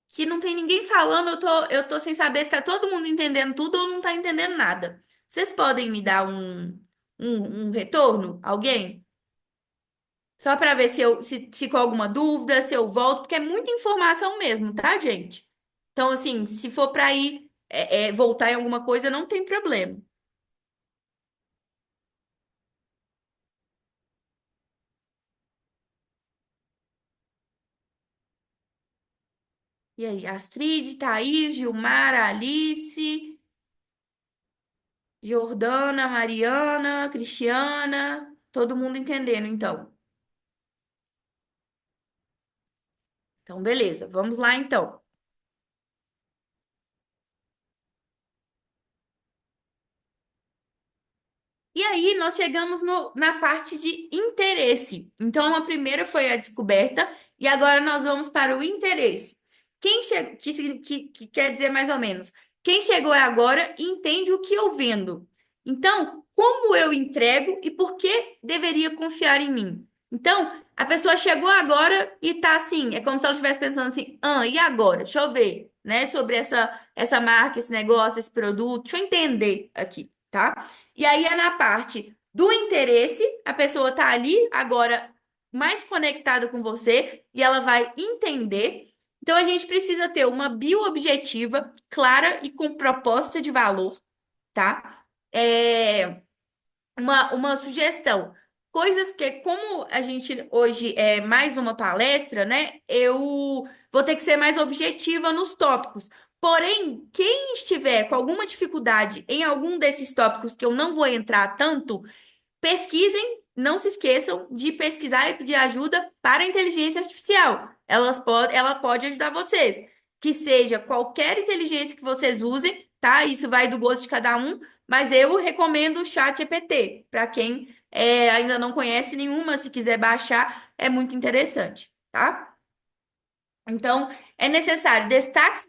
que não tem ninguém falando, eu tô sem saber se tá todo mundo entendendo tudo ou não tá entendendo nada. Vocês podem me dar um retorno? Alguém? Só para ver se ficou alguma dúvida, se eu volto, porque é muita informação mesmo, tá, gente? Então, assim, se for para ir voltar em alguma coisa, não tem problema. E aí, Astrid, Thaís, Gilmar, Alice, Jordana, Mariana, Cristiana, todo mundo entendendo, então. Então, beleza, vamos lá, então. E aí, nós chegamos na parte de interesse. Então, a primeira foi a descoberta, e agora nós vamos para o interesse. Quem chega, que quer dizer mais ou menos, quem chegou agora entende o que eu vendo. Então, como eu entrego e por que deveria confiar em mim? Então, a pessoa chegou agora e tá assim, é como se ela estivesse pensando assim, e agora? Deixa eu ver, né, sobre essa marca, esse negócio, esse produto, deixa eu entender aqui, tá? E aí é na parte do interesse, a pessoa tá ali agora mais conectada com você e ela vai entender. Então a gente precisa ter uma bio objetiva, clara e com proposta de valor, tá? É, uma sugestão. Coisas que, como a gente hoje é mais uma palestra, né? Eu vou ter que ser mais objetiva nos tópicos. Porém, quem estiver com alguma dificuldade em algum desses tópicos que eu não vou entrar tanto, pesquisem, não se esqueçam de pesquisar e pedir ajuda para a inteligência artificial. Ela pode ajudar vocês. Que seja qualquer inteligência que vocês usem, tá? Isso vai do gosto de cada um, mas eu recomendo o Chat GPT. Para quem ainda não conhece nenhuma, se quiser baixar, é muito interessante, tá? Então, é necessário destaques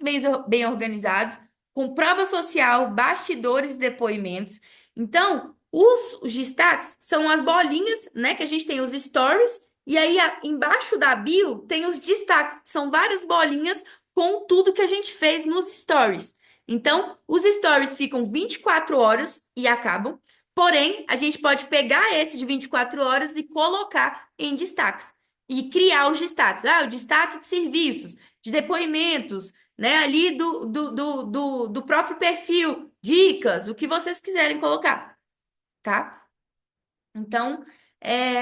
bem organizados, com prova social, bastidores e depoimentos. Então, os destaques são as bolinhas, né? Que a gente tem os stories, e aí embaixo da bio tem os destaques, que são várias bolinhas com tudo que a gente fez nos stories. Então, os stories ficam 24 horas e acabam. Porém, a gente pode pegar esse de 24 horas e colocar em destaques e criar os destaques. O destaque de serviços, de depoimentos, né? Ali do próprio perfil, dicas, o que vocês quiserem colocar, tá? Então,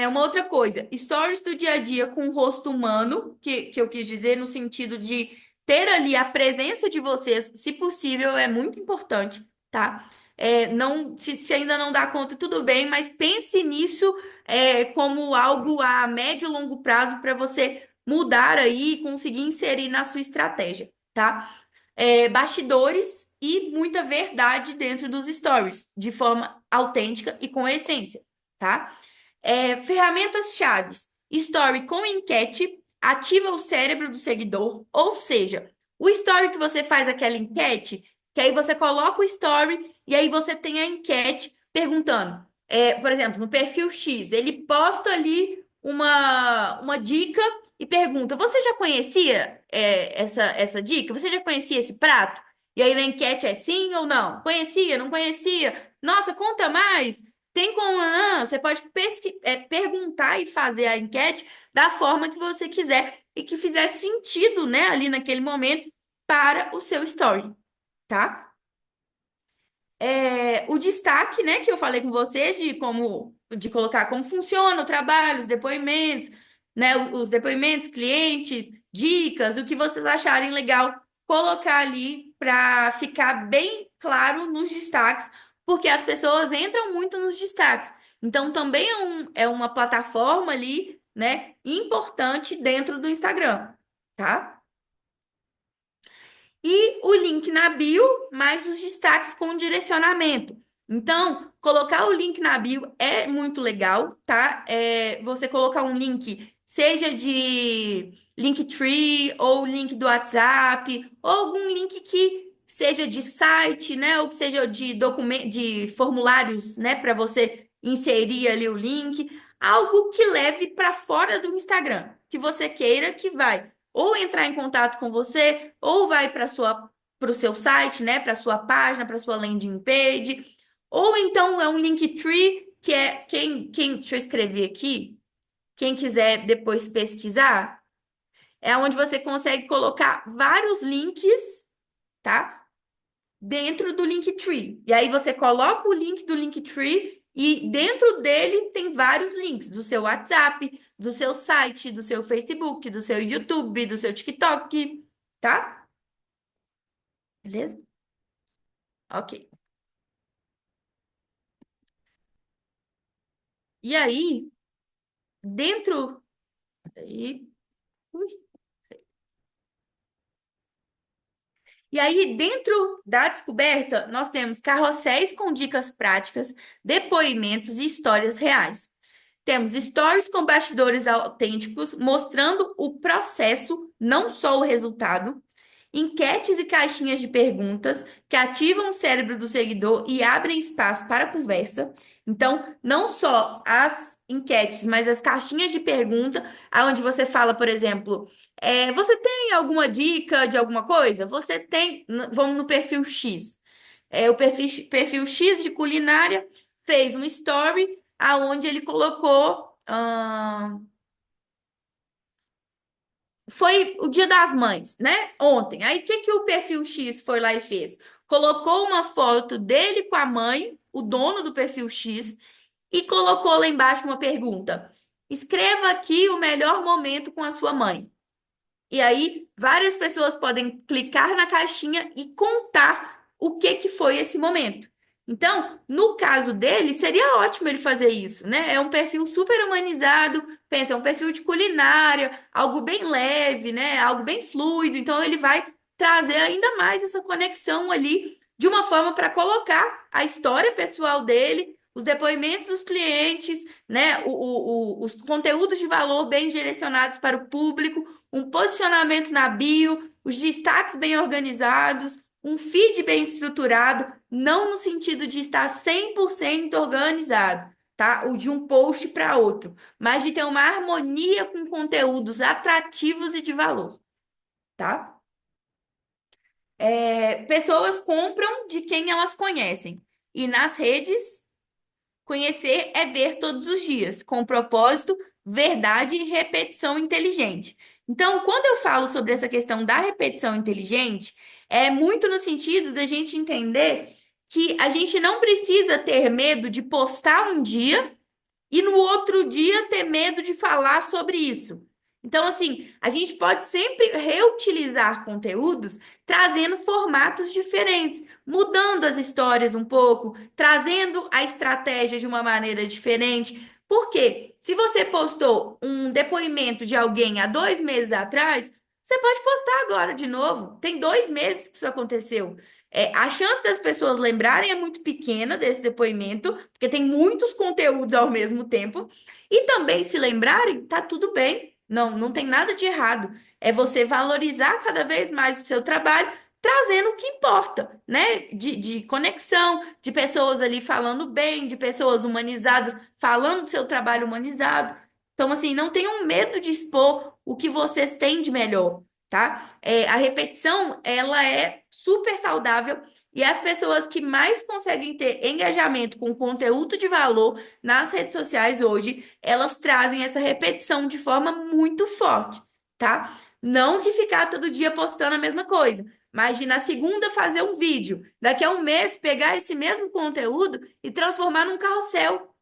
uma outra coisa, stories do dia a dia com o rosto humano, que eu quis dizer no sentido de ter ali a presença de vocês, se possível, é muito importante, tá? Não, se ainda não dá conta, tudo bem, mas pense nisso como algo a médio e longo prazo para você mudar aí e conseguir inserir na sua estratégia, tá? Bastidores e muita verdade dentro dos stories, de forma autêntica e com essência, tá? Ferramentas chaves. Story com enquete ativa o cérebro do seguidor, ou seja, o story que você faz aquela enquete, que aí você coloca o story e aí você tem a enquete perguntando. Por exemplo, no perfil X, ele posta ali uma dica e pergunta: Você já conhecia essa dica? Você já conhecia esse prato? E aí na enquete é sim ou não? Conhecia, não conhecia? Nossa, conta mais. Tem como, não? Você pode perguntar e fazer a enquete da forma que você quiser e que fizer sentido, né, ali naquele momento para o seu story, tá? O destaque, né, que eu falei com vocês de colocar como funciona o trabalho, os depoimentos, né, os depoimentos, clientes, dicas, o que vocês acharem legal colocar ali para ficar bem claro nos destaques, porque as pessoas entram muito nos destaques. Então também é uma plataforma ali, né, importante dentro do Instagram, tá? E o link na bio, mais os destaques com direcionamento. Então, colocar o link na bio é muito legal, tá? Você colocar um link, seja de Linktree, ou link do WhatsApp, ou algum link que seja de site, né? Ou que seja de formulários, né? Para você inserir ali o link. Algo que leve para fora do Instagram, que você queira que vai ou entrar em contato com você, ou vai para o seu site, né, para sua página, para sua landing page, ou então é um Linktree, que é deixa eu escrever aqui, quem quiser depois pesquisar, é onde você consegue colocar vários links, tá? Dentro do Linktree. E aí você coloca o link do Linktree e dentro dele tem vários links do seu WhatsApp, do seu site, do seu Facebook, do seu YouTube, do seu TikTok, tá? Beleza? Ok. E aí, dentro. Aí, ui. E aí, dentro da descoberta, nós temos carrosséis com dicas práticas, depoimentos e histórias reais. Temos stories com bastidores autênticos, mostrando o processo, não só o resultado. Enquetes e caixinhas de perguntas que ativam o cérebro do seguidor e abrem espaço para a conversa. Então, não só as enquetes, mas as caixinhas de pergunta, onde você fala, por exemplo, você tem alguma dica de alguma coisa? Você tem, vamos no perfil X. O perfil X de culinária fez um story aonde ele colocou. Foi o Dia das Mães, né? Ontem. Aí, o que que o perfil X foi lá e fez? Colocou uma foto dele com a mãe, o dono do perfil X, e colocou lá embaixo uma pergunta. Escreva aqui o melhor momento com a sua mãe. E aí, várias pessoas podem clicar na caixinha e contar o que que foi esse momento. Então, no caso dele, seria ótimo ele fazer isso, né? É um perfil super humanizado, pensa, é um perfil de culinária, algo bem leve, né? Algo bem fluido. Então, ele vai trazer ainda mais essa conexão ali, de uma forma para colocar a história pessoal dele, os depoimentos dos clientes, né? Os conteúdos de valor bem direcionados para o público, um posicionamento na bio, os destaques bem organizados, um feed bem estruturado, não no sentido de estar 100% organizado, tá? Ou de um post para outro, mas de ter uma harmonia com conteúdos atrativos e de valor, tá? Pessoas compram de quem elas conhecem. E nas redes, conhecer é ver todos os dias, com propósito, verdade e repetição inteligente. Então, quando eu falo sobre essa questão da repetição inteligente, é muito no sentido da gente entender que a gente não precisa ter medo de postar um dia e no outro dia ter medo de falar sobre isso. Então, assim, a gente pode sempre reutilizar conteúdos trazendo formatos diferentes, mudando as histórias um pouco, trazendo a estratégia de uma maneira diferente. Porque se você postou um depoimento de alguém há 2 meses atrás, você pode postar agora de novo. Tem 2 meses que isso aconteceu. A chance das pessoas lembrarem é muito pequena desse depoimento, porque tem muitos conteúdos ao mesmo tempo. E também, se lembrarem, tá tudo bem. Não, não tem nada de errado. É você valorizar cada vez mais o seu trabalho, trazendo o que importa, né? De conexão, de pessoas ali falando bem, de pessoas humanizadas falando do seu trabalho humanizado. Então, assim, não tenham medo de expor o que vocês têm de melhor, tá? A repetição, ela é super saudável e as pessoas que mais conseguem ter engajamento com conteúdo de valor nas redes sociais hoje, elas trazem essa repetição de forma muito forte, tá? Não de ficar todo dia postando a mesma coisa, mas de na segunda fazer um vídeo, daqui a um mês pegar esse mesmo conteúdo e transformar num carrossel.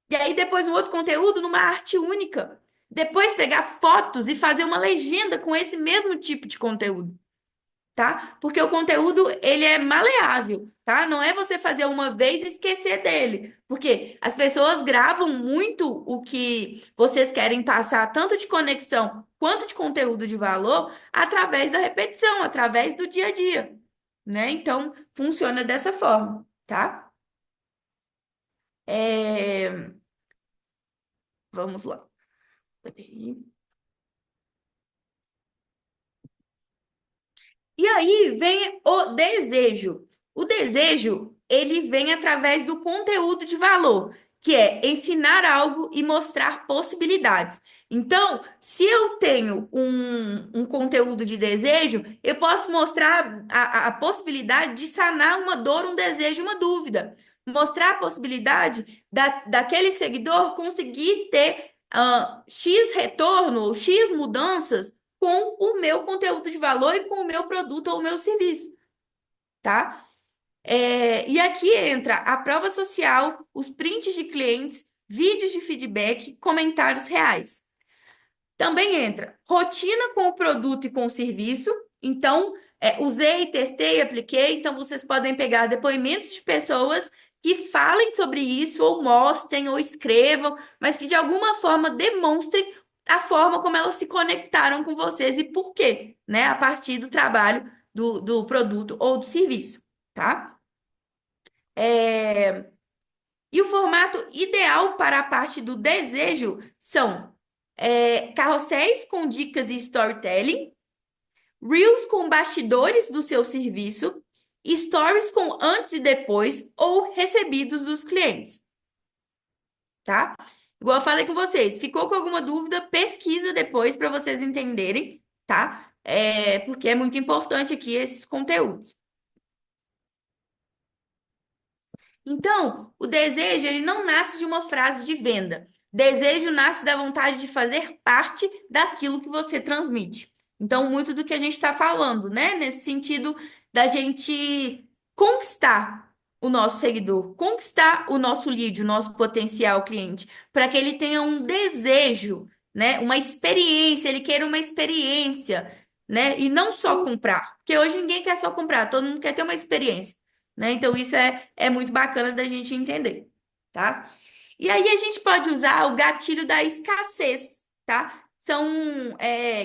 E aí depois um outro conteúdo numa arte única. Depois pegar fotos e fazer uma legenda com esse mesmo tipo de conteúdo, tá? Porque o conteúdo, ele é maleável, tá? Não é você fazer uma vez e esquecer dele. Porque as pessoas gravam muito o que vocês querem passar, tanto de conexão quanto de conteúdo de valor, através da repetição, através do dia a dia, né? Então, funciona dessa forma, tá? É, Vamos lá. Peraí. E aí vem o desejo. O desejo, ele vem através do conteúdo de valor, que é ensinar algo e mostrar possibilidades. Então, se eu tenho um conteúdo de desejo, eu posso mostrar a possibilidade de sanar uma dor, um desejo, uma dúvida. Mostrar a possibilidade daquele seguidor conseguir ter X retorno ou X mudanças com o meu conteúdo de valor e com o meu produto ou o meu serviço, tá? E aqui entra a prova social, os prints de clientes, vídeos de feedback, comentários reais. Também entra rotina com o produto e com o serviço. Então, usei, testei, apliquei. Então, vocês podem pegar depoimentos de pessoas que falem sobre isso, ou mostrem, ou escrevam, mas que de alguma forma demonstrem a forma como elas se conectaram com vocês e por quê, né? A partir do trabalho do produto ou do serviço, tá? É, E o formato ideal para a parte do desejo são carrosséis com dicas e storytelling, reels com bastidores do seu serviço, stories com antes e depois ou recebidos dos clientes, tá? Igual eu falei com vocês, ficou com alguma dúvida, pesquisa depois para vocês entenderem, tá? Porque é muito importante aqui esses conteúdos. Então, o desejo, ele não nasce de uma frase de venda. Desejo nasce da vontade de fazer parte daquilo que você transmite. Então, muito do que a gente está falando, né? Nesse sentido da gente conquistar o nosso seguidor, conquistar o nosso lead, o nosso potencial cliente, para que ele tenha um desejo, né? Uma experiência, ele queira uma experiência, né? E não só comprar. Porque hoje ninguém quer só comprar, todo mundo quer ter uma experiência, né? Então, isso é muito bacana da gente entender, tá? E aí, a gente pode usar o gatilho da escassez, tá? São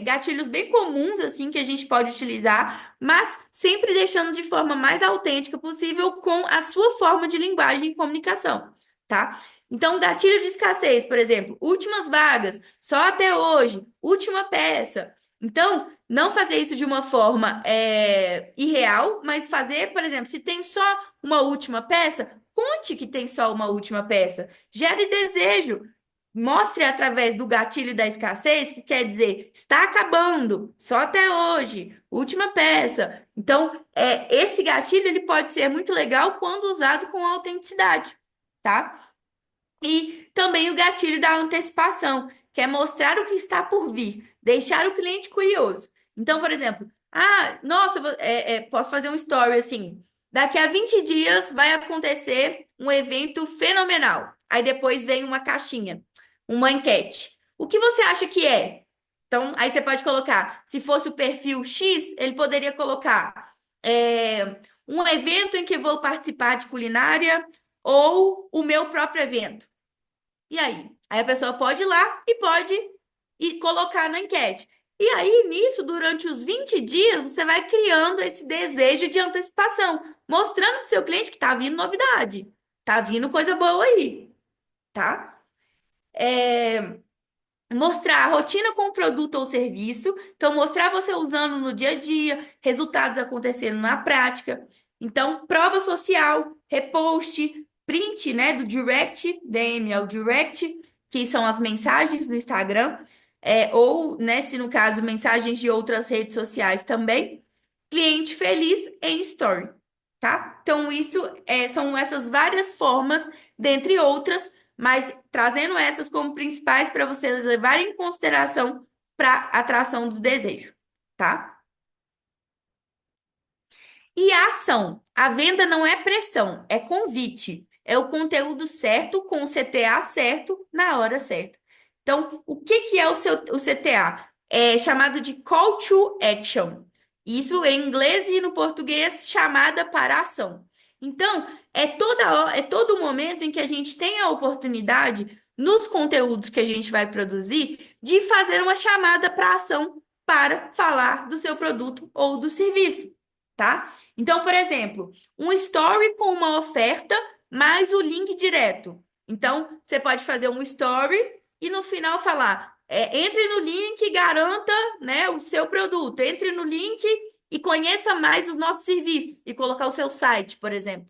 gatilhos bem comuns, assim, que a gente pode utilizar, mas sempre deixando de forma mais autêntica possível com a sua forma de linguagem e comunicação, tá? Então, gatilho de escassez, por exemplo, últimas vagas, só até hoje, última peça. Então, não fazer isso de uma forma irreal, mas fazer, por exemplo, se tem só uma última peça, conte que tem só uma última peça. Gere desejo. Mostre através do gatilho da escassez, que quer dizer, está acabando, só até hoje, última peça. Então, esse gatilho ele pode ser muito legal quando usado com autenticidade, tá? E também o gatilho da antecipação, que é mostrar o que está por vir, deixar o cliente curioso. Então, por exemplo, nossa, posso fazer um story assim. Daqui a 20 dias vai acontecer um evento fenomenal. Aí depois vem uma caixinha, uma enquete. O que você acha que é? Então, aí você pode colocar, se fosse o perfil X, ele poderia colocar um evento em que vou participar de culinária ou o meu próprio evento. E aí? Aí a pessoa pode ir lá e pode colocar na enquete. E aí, nisso, durante os 20 dias, você vai criando esse desejo de antecipação, mostrando para o seu cliente que está vindo novidade, tá vindo coisa boa aí, tá? Mostrar a rotina com o produto ou serviço, então mostrar você usando no dia a dia, resultados acontecendo na prática. Então, prova social, repost, print, né, do direct, DM ao direct, que são as mensagens no Instagram, ou, né, se no caso, mensagens de outras redes sociais também. Cliente feliz em story, tá? Então, isso são essas várias formas, dentre outras, mas trazendo essas como principais para vocês levarem em consideração para atração do desejo, tá? E a ação. A venda não é pressão, é convite. É o conteúdo certo com o CTA certo na hora certa. Então, o que que é o CTA? É chamado de Call to Action. Isso em inglês e no português chamada para ação. Então, é todo momento em que a gente tem a oportunidade, nos conteúdos que a gente vai produzir, de fazer uma chamada para ação para falar do seu produto ou do serviço, tá? Então, por exemplo, um story com uma oferta mais o link direto. Então, você pode fazer um story e no final falar: entre no link e garanta, né, o seu produto. Entre no link e conheça mais os nossos serviços e colocar o seu site, por exemplo,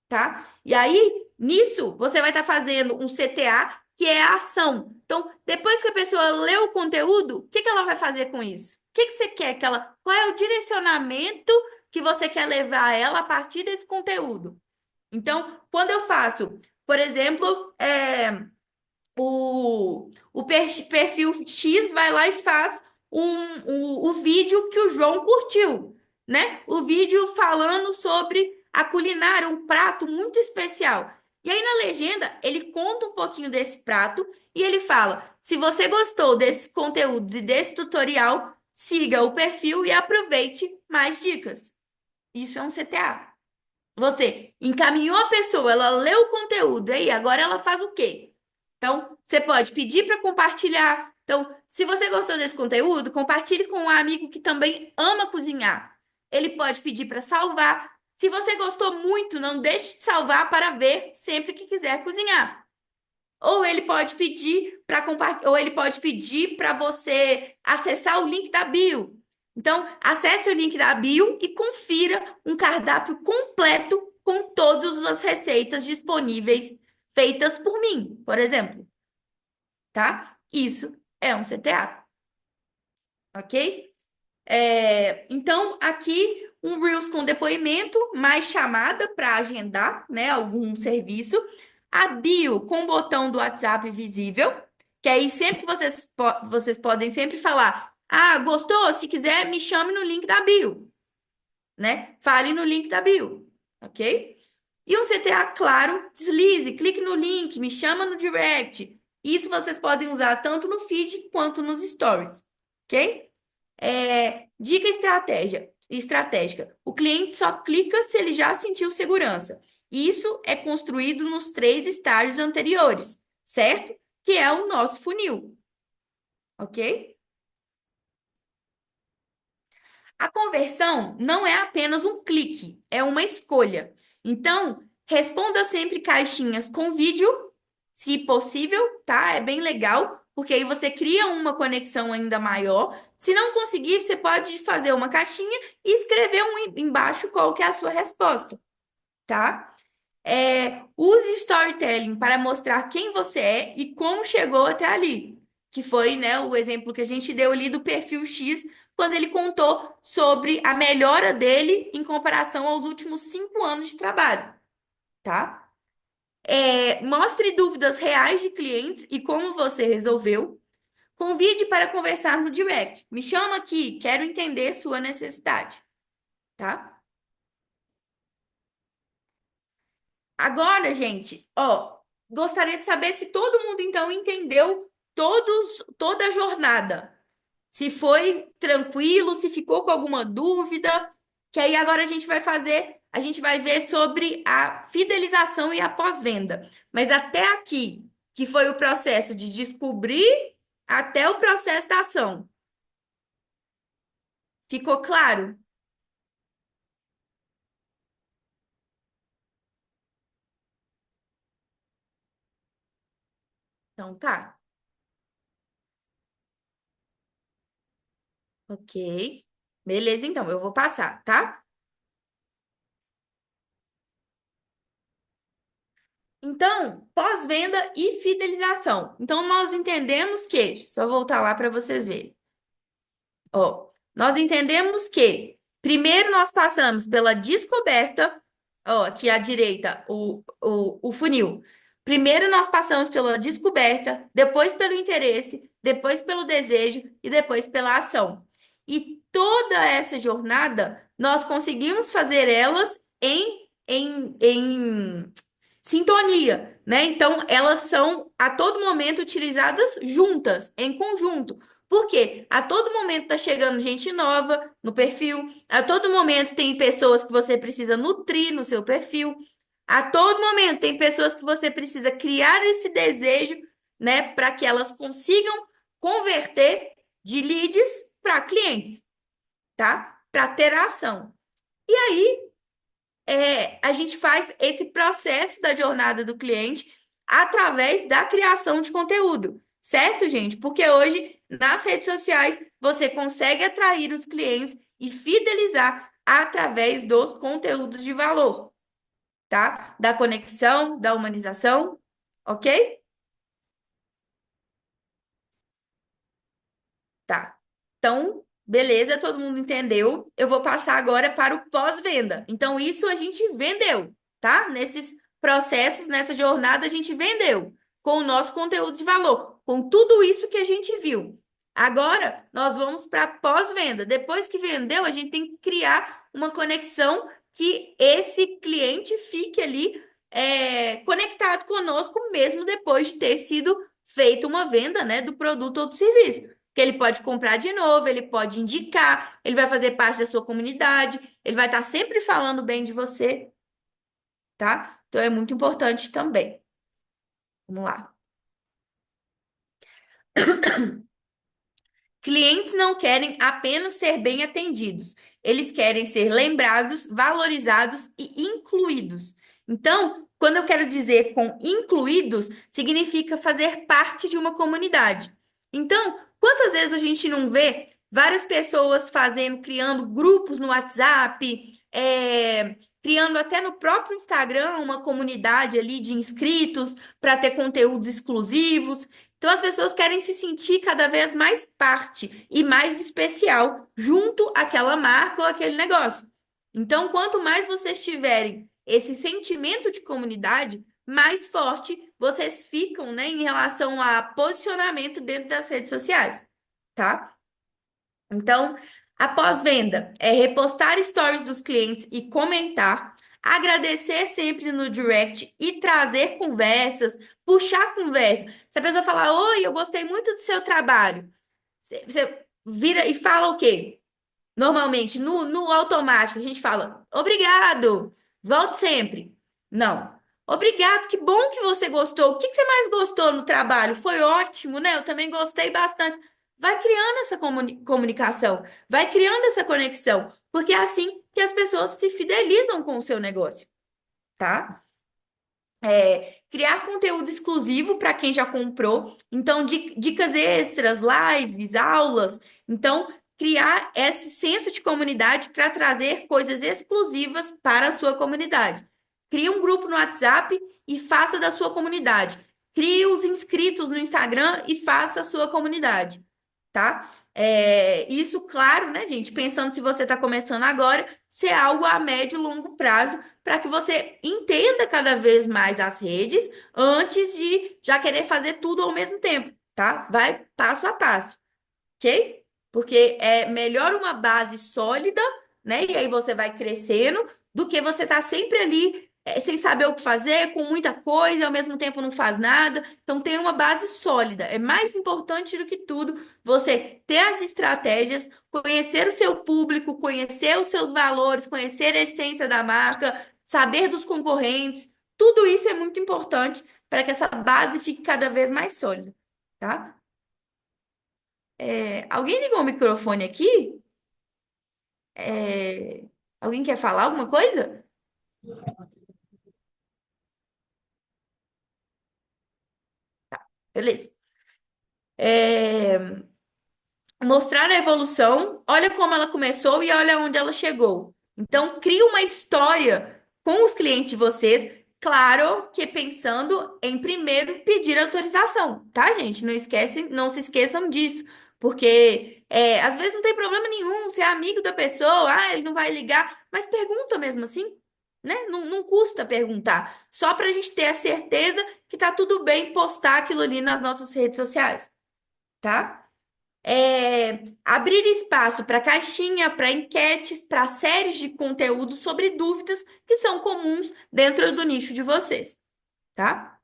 tá? E aí, nisso, você vai estar fazendo um CTA, que é a ação. Então, depois que a pessoa lê o conteúdo, o que que ela vai fazer com isso? O que que você quer que ela... Qual é o direcionamento que você quer levar ela a partir desse conteúdo? Então, quando eu faço, por exemplo, perfil X vai lá e faz o vídeo que o João curtiu, né? O vídeo falando sobre a culinária, um prato muito especial. E aí na legenda ele conta um pouquinho desse prato e ele fala: se você gostou desses conteúdos e desse tutorial, siga o perfil e aproveite mais dicas. Isso é um CTA. Você encaminhou a pessoa, ela leu o conteúdo, e aí agora ela faz o quê? Então, você pode pedir para compartilhar. Então, se você gostou desse conteúdo, compartilhe com um amigo que também ama cozinhar. Ele pode pedir para salvar. Se você gostou muito, não deixe de salvar para ver sempre que quiser cozinhar. Ou ele pode pedir para compartilhar, ou ele pode pedir para você acessar o link da bio. Então, acesse o link da bio e confira um cardápio completo com todas as receitas disponíveis feitas por mim, por exemplo, tá? Isso é um CTA, ok? Então, aqui um Reels com depoimento, mais chamada para agendar, né, algum serviço. A bio com o botão do WhatsApp visível, que aí sempre que vocês podem sempre falar: ah, gostou? Se quiser, me chame no link da bio, né? Fale no link da bio, ok? E um CTA claro, deslize, clique no link, me chama no direct. Isso vocês podem usar tanto no feed quanto nos stories, ok? Dica estratégica. O cliente só clica se ele já sentiu segurança. Isso é construído nos 3 estágios anteriores, certo? Que é o nosso funil, ok? A conversão não é apenas um clique, é uma escolha. Então, responda sempre caixinhas com vídeo, se possível, tá? É bem legal, porque aí você cria uma conexão ainda maior. Se não conseguir, você pode fazer uma caixinha e escrever embaixo qual que é a sua resposta, tá? Use storytelling para mostrar quem você é e como chegou até ali, que foi, né, o exemplo que a gente deu ali do perfil X, quando ele contou sobre a melhora dele em comparação aos últimos 5 anos de trabalho, tá? Mostre dúvidas reais de clientes e como você resolveu. Convide para conversar no direct. Me chama aqui, quero entender sua necessidade, tá? Agora, gente, ó, gostaria de saber se todo mundo então entendeu toda a jornada. Se foi tranquilo, se ficou com alguma dúvida, que aí agora a gente vai ver sobre a fidelização e a pós-venda. Mas até aqui, que foi o processo de descobrir até o processo da ação. Ficou claro? Então tá. Ok. Beleza, então, eu vou passar, tá? Então, pós-venda e fidelização. Então, nós entendemos que, só voltar lá para vocês verem. Ó, nós entendemos que primeiro nós passamos pela descoberta, ó, aqui à direita, o funil. Primeiro nós passamos pela descoberta, depois pelo interesse, depois pelo desejo e depois pela ação. E toda essa jornada nós conseguimos fazer elas em sintonia, né? Então, elas são a todo momento utilizadas juntas, em conjunto. Por quê? A todo momento está chegando gente nova no perfil, a todo momento tem pessoas que você precisa nutrir no seu perfil, a todo momento tem pessoas que você precisa criar esse desejo, né, para que elas consigam converter de leads para clientes, tá? Para ter ação. E aí, a gente faz esse processo da jornada do cliente através da criação de conteúdo, certo, gente? Porque hoje, nas redes sociais, você consegue atrair os clientes e fidelizar através dos conteúdos de valor, tá? Da conexão, da humanização, ok? Tá. Então, beleza, todo mundo entendeu. Eu vou passar agora para o pós-venda. Então, isso a gente vendeu, tá? Nesses processos, nessa jornada, a gente vendeu com o nosso conteúdo de valor, com tudo isso que a gente viu. Agora, nós vamos para pós-venda. Depois que vendeu, a gente tem que criar uma conexão que esse cliente fique ali conectado conosco, mesmo depois de ter sido feita uma venda, né, do produto ou do serviço que ele pode comprar de novo, ele pode indicar, ele vai fazer parte da sua comunidade, ele vai estar sempre falando bem de você, tá? Então é muito importante também. Vamos lá. Clientes não querem apenas ser bem atendidos, eles querem ser lembrados, valorizados e incluídos. Então, quando eu quero dizer com incluídos, significa fazer parte de uma comunidade. Então, quantas vezes a gente não vê várias pessoas fazendo, criando grupos no WhatsApp, criando até no próprio Instagram uma comunidade ali de inscritos para ter conteúdos exclusivos. Então, as pessoas querem se sentir cada vez mais parte e mais especial junto àquela marca ou aquele negócio. Então, quanto mais vocês tiverem esse sentimento de comunidade, mais forte vocês ficam, né, em relação a posicionamento dentro das redes sociais, tá? Então, a pós-venda é repostar stories dos clientes e comentar, agradecer sempre no direct e trazer conversas, puxar conversa. Se a pessoa falar, oi, eu gostei muito do seu trabalho, você vira e fala o quê? Normalmente, no automático, a gente fala, obrigado, volte sempre. Não. Obrigado, que bom que você gostou. O que que você mais gostou no trabalho? Foi ótimo, né? Eu também gostei bastante. Vai criando essa comunicação, vai criando essa conexão, porque é assim que as pessoas se fidelizam com o seu negócio, tá? Criar conteúdo exclusivo para quem já comprou. Então, dicas extras, lives, aulas. Então, criar esse senso de comunidade para trazer coisas exclusivas para a sua comunidade. Crie um grupo no WhatsApp e faça da sua comunidade. Crie os inscritos no Instagram e faça a sua comunidade, tá? Isso, claro, né, gente? Pensando se você está começando agora, ser algo a médio e longo prazo, para que você entenda cada vez mais as redes antes de já querer fazer tudo ao mesmo tempo, tá? Vai passo a passo, ok? Porque é melhor uma base sólida, né? E aí você vai crescendo, do que você tá sempre ali sem saber o que fazer, com muita coisa, e ao mesmo tempo não faz nada. Então tem uma base sólida. É mais importante do que tudo você ter as estratégias, conhecer o seu público, conhecer os seus valores, conhecer a essência da marca, saber dos concorrentes. Tudo isso é muito importante para que essa base fique cada vez mais sólida, tá? Alguém ligou o microfone aqui? É, Alguém quer falar alguma coisa? Beleza. É, Mostrar a evolução, olha como ela começou e olha onde ela chegou. Então, cria uma história com os clientes de vocês, claro que pensando em primeiro pedir autorização, tá, gente? Não esquecem, não se esqueçam disso, porque às vezes não tem problema nenhum, você é amigo da pessoa, ele não vai ligar, mas pergunta mesmo assim, né? Não custa perguntar, só para a gente ter a certeza que tá tudo bem postar aquilo ali nas nossas redes sociais, tá? Abrir espaço para caixinha, para enquetes, para séries de conteúdo sobre dúvidas que são comuns dentro do nicho de vocês, tá?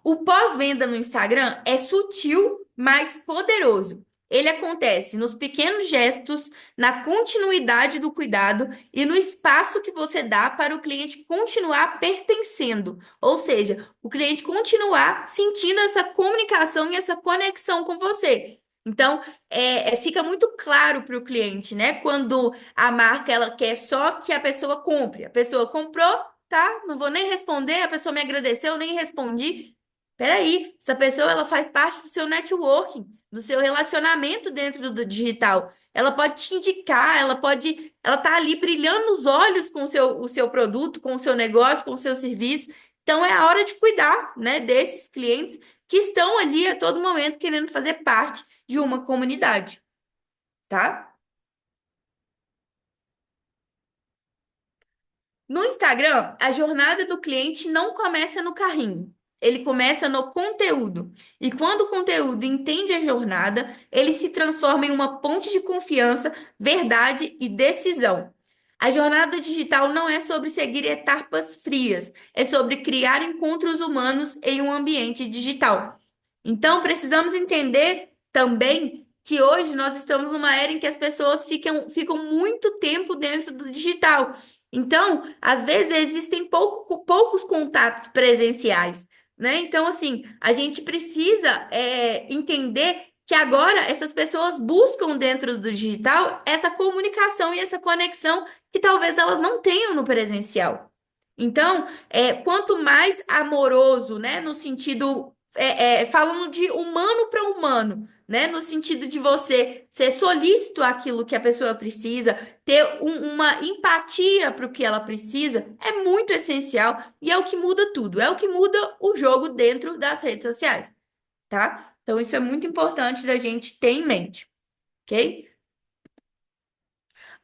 O pós-venda no Instagram é sutil, mas poderoso. Ele acontece nos pequenos gestos, na continuidade do cuidado e no espaço que você dá para o cliente continuar pertencendo. Ou seja, o cliente continuar sentindo essa comunicação e essa conexão com você. Então, fica muito claro para o cliente, né? Quando a marca ela quer só que a pessoa compre. A pessoa comprou, tá? Não vou nem responder, a pessoa me agradeceu, nem respondi. Peraí, essa pessoa ela faz parte do seu networking, do seu relacionamento dentro do digital. Ela pode te indicar, ela tá ali brilhando os olhos com o seu produto, com o seu negócio, com o seu serviço. Então é a hora de cuidar, né, desses clientes que estão ali a todo momento querendo fazer parte de uma comunidade, tá? No Instagram, a jornada do cliente não começa no carrinho. Ele começa no conteúdo. E quando o conteúdo entende a jornada, ele se transforma em uma ponte de confiança, verdade e decisão. A jornada digital não é sobre seguir etapas frias, é sobre criar encontros humanos em um ambiente digital. Então, precisamos entender também que hoje nós estamos numa era em que as pessoas ficam muito tempo dentro do digital. Então, às vezes existem poucos contatos presenciais, né? Então, assim, a gente precisa entender que agora essas pessoas buscam dentro do digital essa comunicação e essa conexão que talvez elas não tenham no presencial. Então, quanto mais amoroso, né, no sentido, falando de humano para humano, né, no sentido de você ser solícito àquilo que a pessoa precisa, ter uma empatia para o que ela precisa, é muito essencial e é o que muda tudo, é o que muda o jogo dentro das redes sociais, tá? Então, isso é muito importante da gente ter em mente, ok?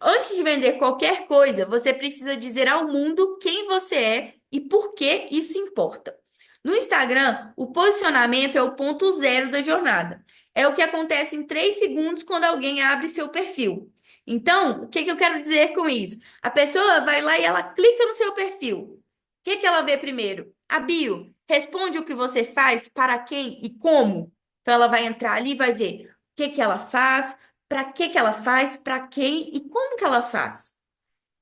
Antes de vender qualquer coisa, você precisa dizer ao mundo quem você é e por que isso importa. No Instagram, o posicionamento é o ponto zero da jornada. É o que acontece em 3 segundos quando alguém abre seu perfil. Então, o que que eu quero dizer com isso? A pessoa vai lá e ela clica no seu perfil. O que que ela vê primeiro? A bio. Responde o que você faz, para quem e como. Então, ela vai entrar ali e vai ver o que que ela faz, para que que ela faz, para quem e como que ela faz.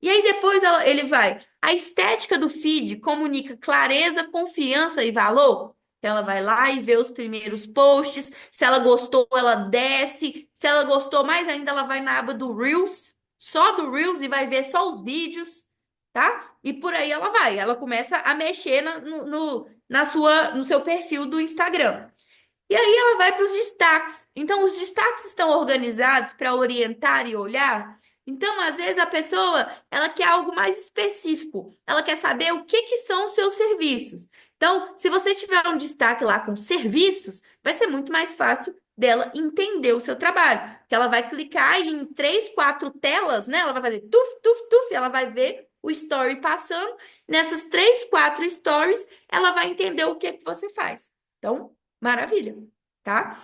E aí depois ele vai. A estética do feed comunica clareza, confiança e valor. Então ela vai lá e vê os primeiros posts. Se ela gostou, ela desce. Se ela gostou mais ainda, ela vai na aba do Reels, só do Reels e vai ver só os vídeos, tá? E por aí ela vai. Ela começa a mexer no seu perfil do Instagram. E aí ela vai para os destaques. Então, os destaques estão organizados para orientar e olhar. Então, às vezes, a pessoa ela quer algo mais específico. Ela quer saber o que, que são os seus serviços. Então, se você tiver um destaque lá com serviços, vai ser muito mais fácil dela entender o seu trabalho. Porque ela vai clicar em 3, 4 telas, né? Ela vai fazer tuf, tuf, tuf, ela vai ver o story passando. Nessas 3, 4 stories, ela vai entender o que que você faz. Então, maravilha, tá?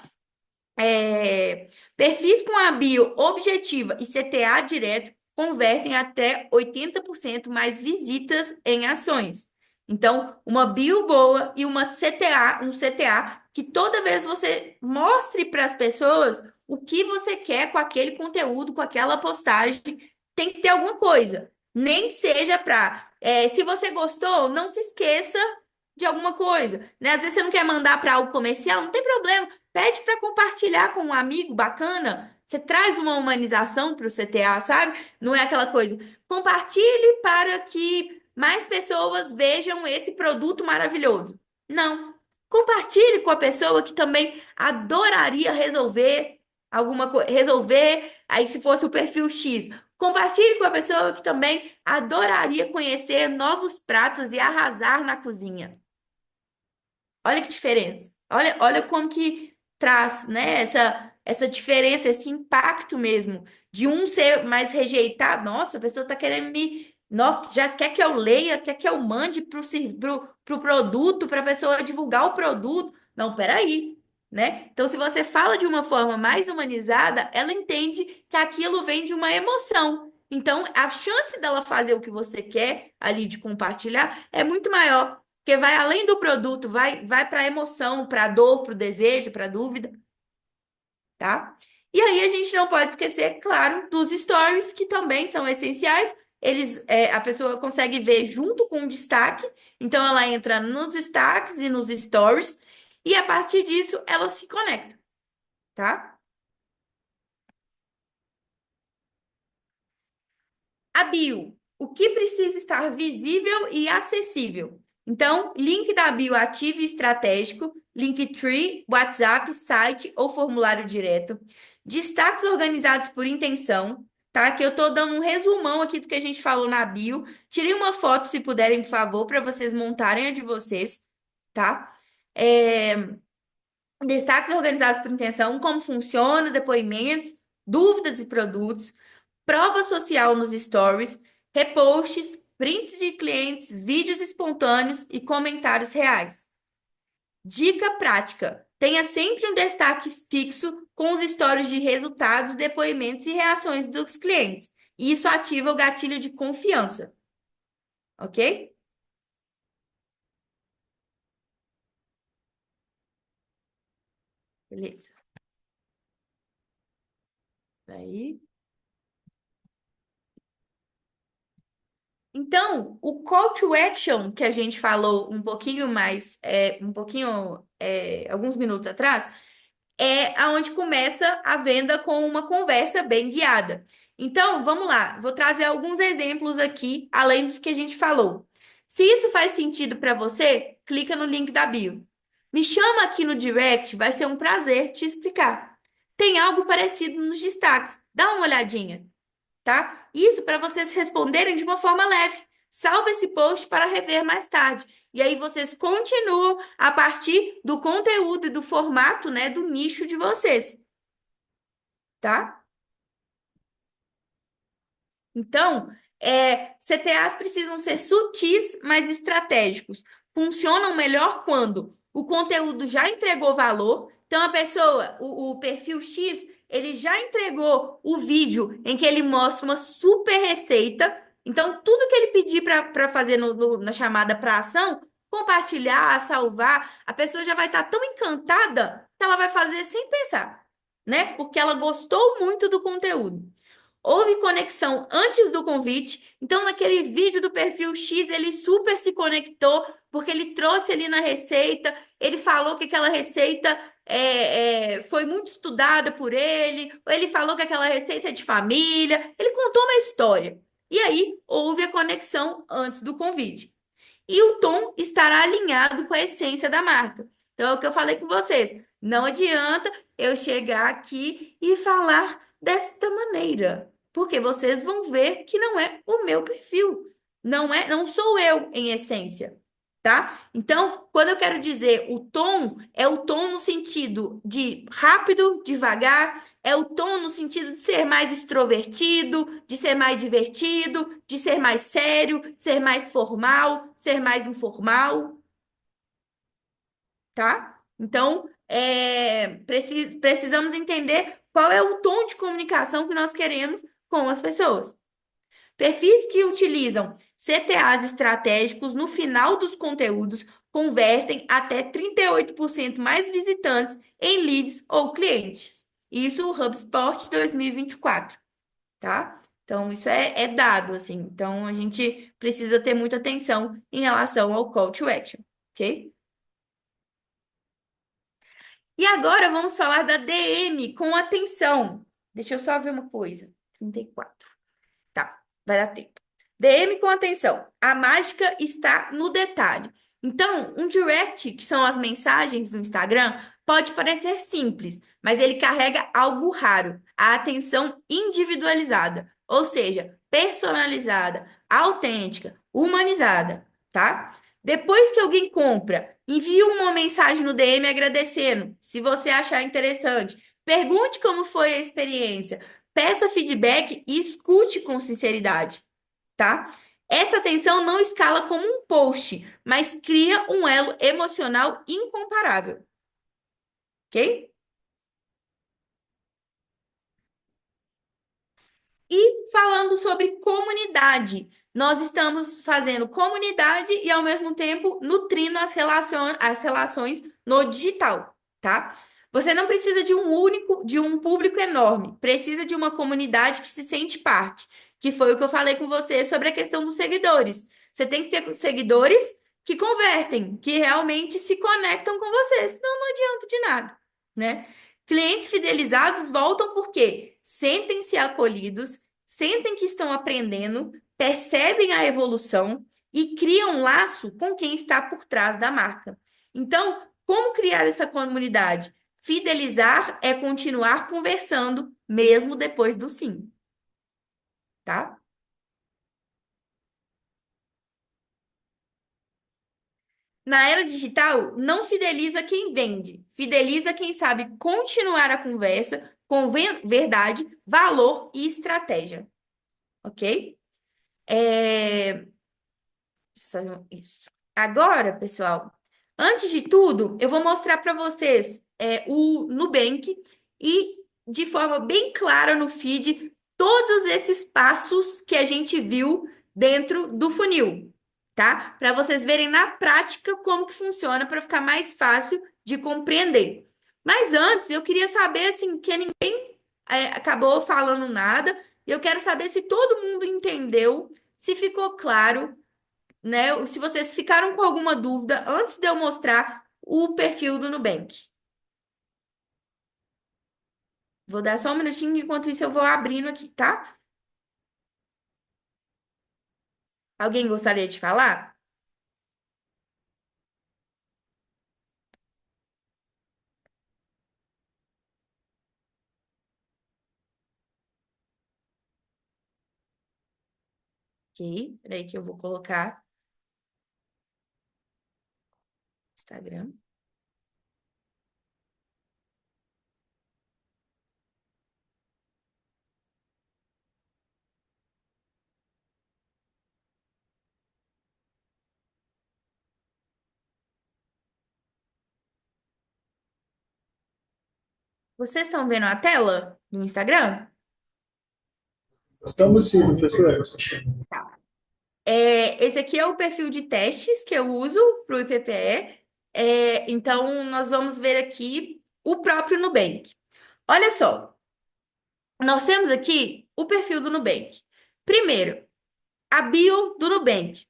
Perfis com a bio objetiva e CTA direto convertem até 80% mais visitas em ações. Então, uma bio boa e um CTA, que toda vez você mostre para as pessoas o que você quer com aquele conteúdo, com aquela postagem, tem que ter alguma coisa. Nem que seja para. Se você gostou, não se esqueça de alguma coisa, né? Às vezes você não quer mandar para algo comercial, não tem problema. Pede para compartilhar com um amigo bacana, Você traz uma humanização para o CTA, sabe? Não é aquela coisa. Compartilhe para que mais pessoas vejam esse produto maravilhoso. Não. Compartilhe com a pessoa que também adoraria resolver alguma coisa, resolver, aí se fosse o perfil X. Compartilhe com a pessoa que também adoraria conhecer novos pratos e arrasar na cozinha. Olha que diferença. Olha como que traz, né, essa diferença, esse impacto mesmo, de um ser mais rejeitado. Nossa, a pessoa está querendo me. Já quer que eu leia, quer que eu mande para pro produto, para a pessoa divulgar o produto. Não, peraí, né? Então, se você fala de uma forma mais humanizada, ela entende que aquilo vem de uma emoção. Então, a chance dela fazer o que você quer ali de compartilhar é muito maior. Porque vai além do produto, vai para a emoção, para a dor, para o desejo, para a dúvida, tá? E aí a gente não pode esquecer, claro, dos stories, que também são essenciais. A pessoa consegue ver junto com o destaque, então ela entra nos destaques e nos stories, e a partir disso ela se conecta, tá? A bio, o que precisa estar visível e acessível? Então, link da bio ativo e estratégico, Linktree, WhatsApp, site ou formulário direto. Destaques organizados por intenção, tá? Que eu tô dando um resumão aqui do que a gente falou na bio. Tirem uma foto, se puderem, por favor, para vocês montarem a de vocês, tá? É, Destaques organizados por intenção, como funciona, depoimentos, dúvidas e produtos, prova social nos stories, reposts, prints de clientes, vídeos espontâneos e comentários reais. Dica prática: tenha sempre um destaque fixo com os stories de resultados, depoimentos e reações dos clientes. Isso ativa o gatilho de confiança, ok? Beleza. Aí. Então, o call to action que a gente falou um pouquinho mais, alguns minutos atrás, é aonde começa a venda com uma conversa bem guiada. Então, vamos lá, vou trazer alguns exemplos aqui, além dos que a gente falou. Se isso faz sentido para você, clica no link da bio. Me chama aqui no direct, vai ser um prazer te explicar. Tem algo parecido nos destaques, dá uma olhadinha, tá? Isso para vocês responderem de uma forma leve. Salva esse post para rever mais tarde. E aí vocês continuam a partir do conteúdo e do formato, né, do nicho de vocês, tá? Então, CTAs precisam ser sutis, mas estratégicos. Funcionam melhor quando o conteúdo já entregou valor. Então, a pessoa, o perfil X, ele já entregou o vídeo em que ele mostra uma super receita. Então, tudo que ele pedir para fazer na chamada para ação, compartilhar, salvar, a pessoa já vai estar tão encantada que ela vai fazer sem pensar, né? Porque ela gostou muito do conteúdo. Houve conexão antes do convite, então naquele vídeo do perfil X ele super se conectou, porque ele trouxe ali na receita, ele falou que aquela receita foi muito estudada por ele, ou ele falou que aquela receita é de família, ele contou uma história. E aí houve a conexão antes do convite. E o tom estará alinhado com a essência da marca. Então, é o que eu falei com vocês. Não adianta eu chegar aqui e falar desta maneira, porque vocês vão ver que não é o meu perfil. Não sou eu em essência, tá? Então, quando eu quero dizer o tom, é o tom no sentido de rápido, devagar, é o tom no sentido de ser mais extrovertido, de ser mais divertido, de ser mais sério, ser mais formal, ser mais informal, tá? Então, precisamos entender qual é o tom de comunicação que nós queremos com as pessoas. Perfis que utilizam CTAs estratégicos no final dos conteúdos convertem até 38% mais visitantes em leads ou clientes. Isso o HubSpot 2024, tá? Então, isso é dado, assim. Então, a gente precisa ter muita atenção em relação ao call to action, ok? E agora vamos falar da DM com atenção. Deixa eu só ver uma coisa. 34. Tá, vai dar tempo. DM com atenção. A mágica está no detalhe. Então, um direct, que são as mensagens no Instagram, pode parecer simples, mas ele carrega algo raro, a atenção individualizada, ou seja, personalizada, autêntica, humanizada, tá? Depois que alguém compra, envie uma mensagem no DM agradecendo, se você achar interessante. Pergunte como foi a experiência. Peça feedback e escute com sinceridade, tá? Essa atenção não escala como um post, mas cria um elo emocional incomparável, ok? E falando sobre comunidade, nós estamos fazendo comunidade e, ao mesmo tempo, nutrindo as relações no digital, tá? Você não precisa de um público enorme, precisa de uma comunidade que se sente parte, que foi o que eu falei com você sobre a questão dos seguidores. Você tem que ter seguidores que convertem, que realmente se conectam com você, senão não adianta de nada, né? Clientes fidelizados voltam porque sentem-se acolhidos, sentem que estão aprendendo, percebem a evolução e criam um laço com quem está por trás da marca. Então, como criar essa comunidade? Fidelizar é continuar conversando mesmo depois do sim, tá? Na era digital, não fideliza quem vende, fideliza quem sabe continuar a conversa com verdade, valor e estratégia, ok? É, isso. Agora, pessoal, antes de tudo, eu vou mostrar para vocês o Nubank e, de forma bem clara no feed, todos esses passos que a gente viu dentro do funil, tá? Para vocês verem na prática como que funciona para ficar mais fácil de compreender. Mas antes, eu queria saber, assim, que ninguém acabou falando nada, e eu quero saber se todo mundo entendeu, se ficou claro, né? Se vocês ficaram com alguma dúvida antes de eu mostrar o perfil do Nubank. Vou dar só um minutinho, enquanto isso eu vou abrindo aqui, tá? Alguém gostaria de falar? Ok, peraí que eu vou colocar Instagram. Vocês estão vendo a tela do Instagram? Estamos sim, professor. Tá. Esse aqui é o perfil de testes que eu uso para o IPPE. Então, nós vamos ver aqui o próprio Nubank. Olha só, nós temos aqui o perfil do Nubank. Primeiro, a bio do Nubank.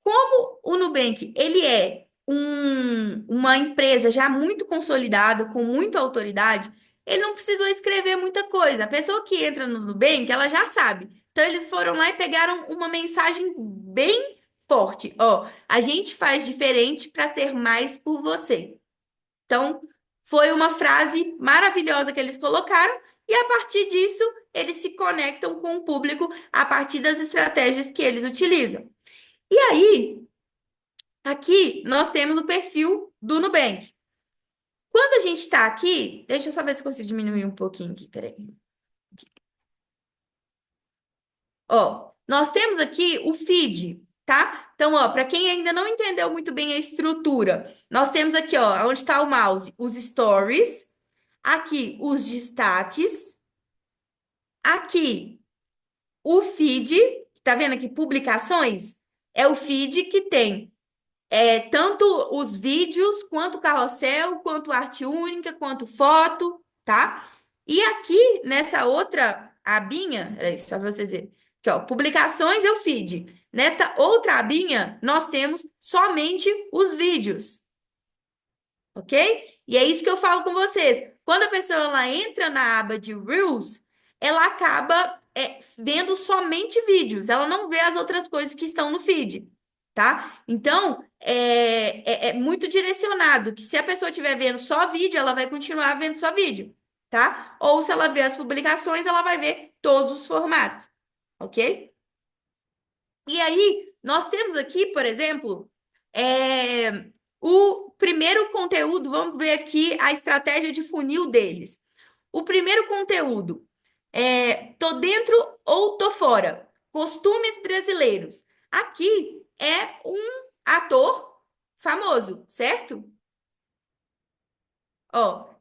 Como o Nubank, ele é uma empresa já muito consolidada, com muita autoridade, ele não precisou escrever muita coisa. A pessoa que entra no Nubank, ela já sabe. Então, eles foram lá e pegaram uma mensagem bem forte. Ó, a gente faz diferente para ser mais por você. Então, foi uma frase maravilhosa que eles colocaram, e a partir disso, eles se conectam com o público a partir das estratégias que eles utilizam. E aí, aqui nós temos o perfil do Nubank. Quando a gente está aqui, deixa eu só ver se eu consigo diminuir um pouquinho aqui, peraí. Ó, nós temos aqui o feed, tá? Então, ó, para quem ainda não entendeu muito bem a estrutura, nós temos aqui, ó, onde está o mouse, os stories, aqui os destaques, aqui o feed, tá vendo aqui publicações? É o feed que tem tanto os vídeos, quanto o carrossel, quanto arte única, quanto foto, tá? E aqui, nessa outra abinha, é isso, só pra vocês verem, aqui, ó, publicações é o feed. Nesta outra abinha, nós temos somente os vídeos, ok? E é isso que eu falo com vocês. Quando a pessoa ela entra na aba de Reels, ela acaba vendo somente vídeos, ela não vê as outras coisas que estão no feed, tá? Então, é muito direcionado, que se a pessoa estiver vendo só vídeo, ela vai continuar vendo só vídeo, tá? Ou se ela vê as publicações, ela vai ver todos os formatos, ok? E aí, nós temos aqui, por exemplo, o primeiro conteúdo, vamos ver aqui a estratégia de funil deles. O primeiro conteúdo tô dentro ou tô fora. Costumes brasileiros. Aqui é um ator famoso, certo? Ó,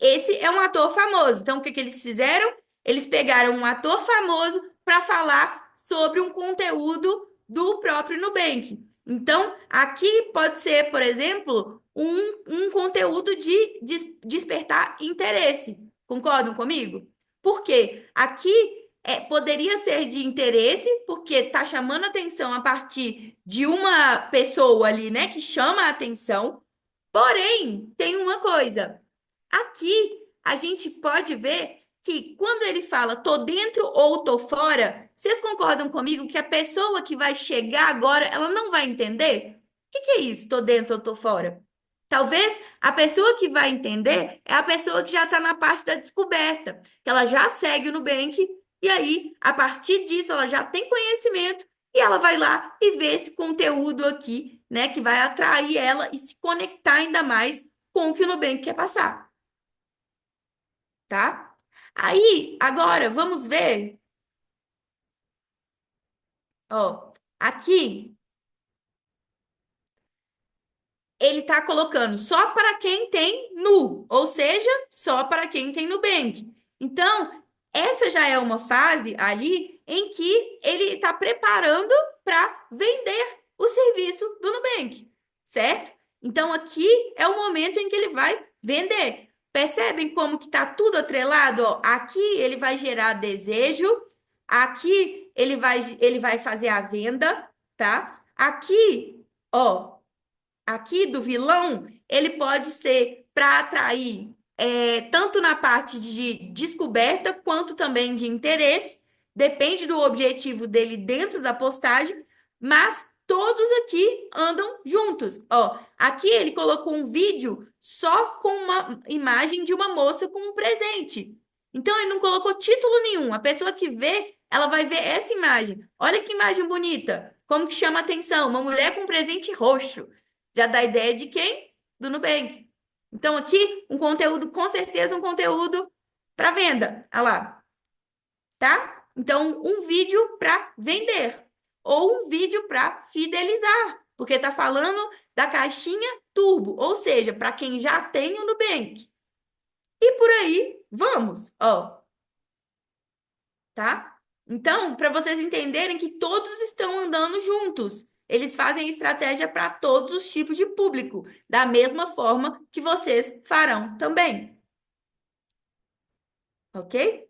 esse é um ator famoso. Então, o que que eles fizeram? Eles pegaram um ator famoso para falar sobre um conteúdo do próprio Nubank. Então, aqui pode ser, por exemplo, um conteúdo de despertar interesse. Concordam comigo? Por quê? Aqui poderia ser de interesse, porque está chamando atenção a partir de uma pessoa ali, né, que chama a atenção. Porém, tem uma coisa. Aqui a gente pode ver que quando ele fala tô dentro ou tô fora, vocês concordam comigo que a pessoa que vai chegar agora, ela não vai entender? O que que é isso? Tô dentro ou tô fora? Talvez a pessoa que vai entender é a pessoa que já está na parte da descoberta, que ela já segue o Nubank, e aí, a partir disso, ela já tem conhecimento e ela vai lá e vê esse conteúdo aqui, né, que vai atrair ela e se conectar ainda mais com o que o Nubank quer passar, tá? Aí, agora, vamos ver, ó, aqui ele está colocando só para quem tem Nu, ou seja, só para quem tem Nubank. Então, essa já é uma fase ali em que ele está preparando para vender o serviço do Nubank, certo? Então, aqui é o momento em que ele vai vender. Percebem como que está tudo atrelado? Ó, aqui ele vai gerar desejo, aqui ele vai fazer a venda, tá? Aqui, ó, aqui do vilão, ele pode ser para atrair tanto na parte de descoberta quanto também de interesse, depende do objetivo dele dentro da postagem, mas todos aqui andam juntos. Ó, aqui ele colocou um vídeo só com uma imagem de uma moça com um presente. Então ele não colocou título nenhum. A pessoa que vê, ela vai ver essa imagem. Olha que imagem bonita. Como que chama a atenção? Uma mulher com um presente roxo. Já dá ideia de quem? Do Nubank. Então, aqui, um conteúdo, com certeza, um conteúdo para venda. Olha lá, tá? Então, um vídeo para vender. Ou um vídeo para fidelizar. Porque está falando da caixinha turbo. Ou seja, para quem já tem o Nubank. E por aí, vamos. Ó, tá? Então, para vocês entenderem que todos estão andando juntos. Eles fazem estratégia para todos os tipos de público, da mesma forma que vocês farão também, ok?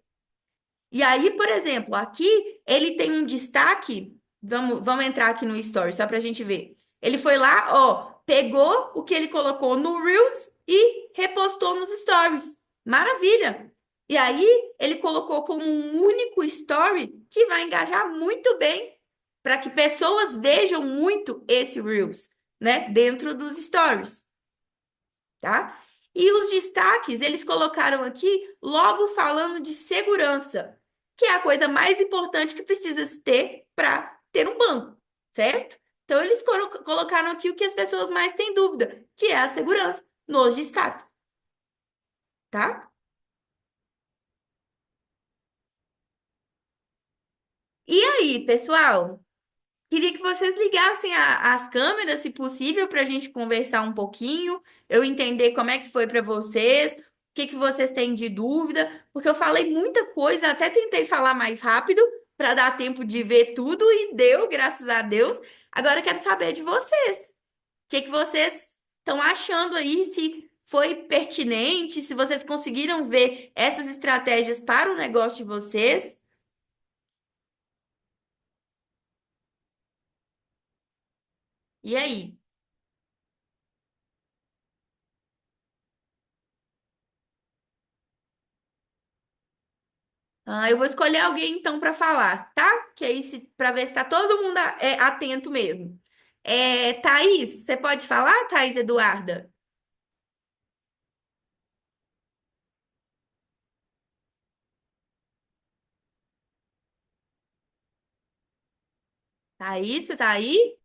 E aí, por exemplo, aqui ele tem um destaque. Vamos entrar aqui no Story, só para a gente ver. Ele foi lá, ó, pegou o que ele colocou no Reels e repostou nos Stories. Maravilha! E aí, ele colocou como um único story que vai engajar muito bem para que pessoas vejam muito esse Reels, né, dentro dos Stories, tá? E os destaques, eles colocaram aqui logo falando de segurança, que é a coisa mais importante que precisa se ter para ter um banco, certo? Então, eles colocaram aqui o que as pessoas mais têm dúvida, que é a segurança, nos destaques, tá? E aí, pessoal? Queria que vocês ligassem as câmeras, se possível, para a gente conversar um pouquinho, eu entender como é que foi para vocês, o que que vocês têm de dúvida, porque eu falei muita coisa, até tentei falar mais rápido para dar tempo de ver tudo e deu, graças a Deus. Agora eu quero saber de vocês. O que que vocês estão achando aí, se foi pertinente, se vocês conseguiram ver essas estratégias para o negócio de vocês. E aí? Eu vou escolher alguém então para falar, tá? Que aí para ver se tá todo mundo atento mesmo. Thaís, você pode falar, Thaís Eduarda? Thaís, você tá aí?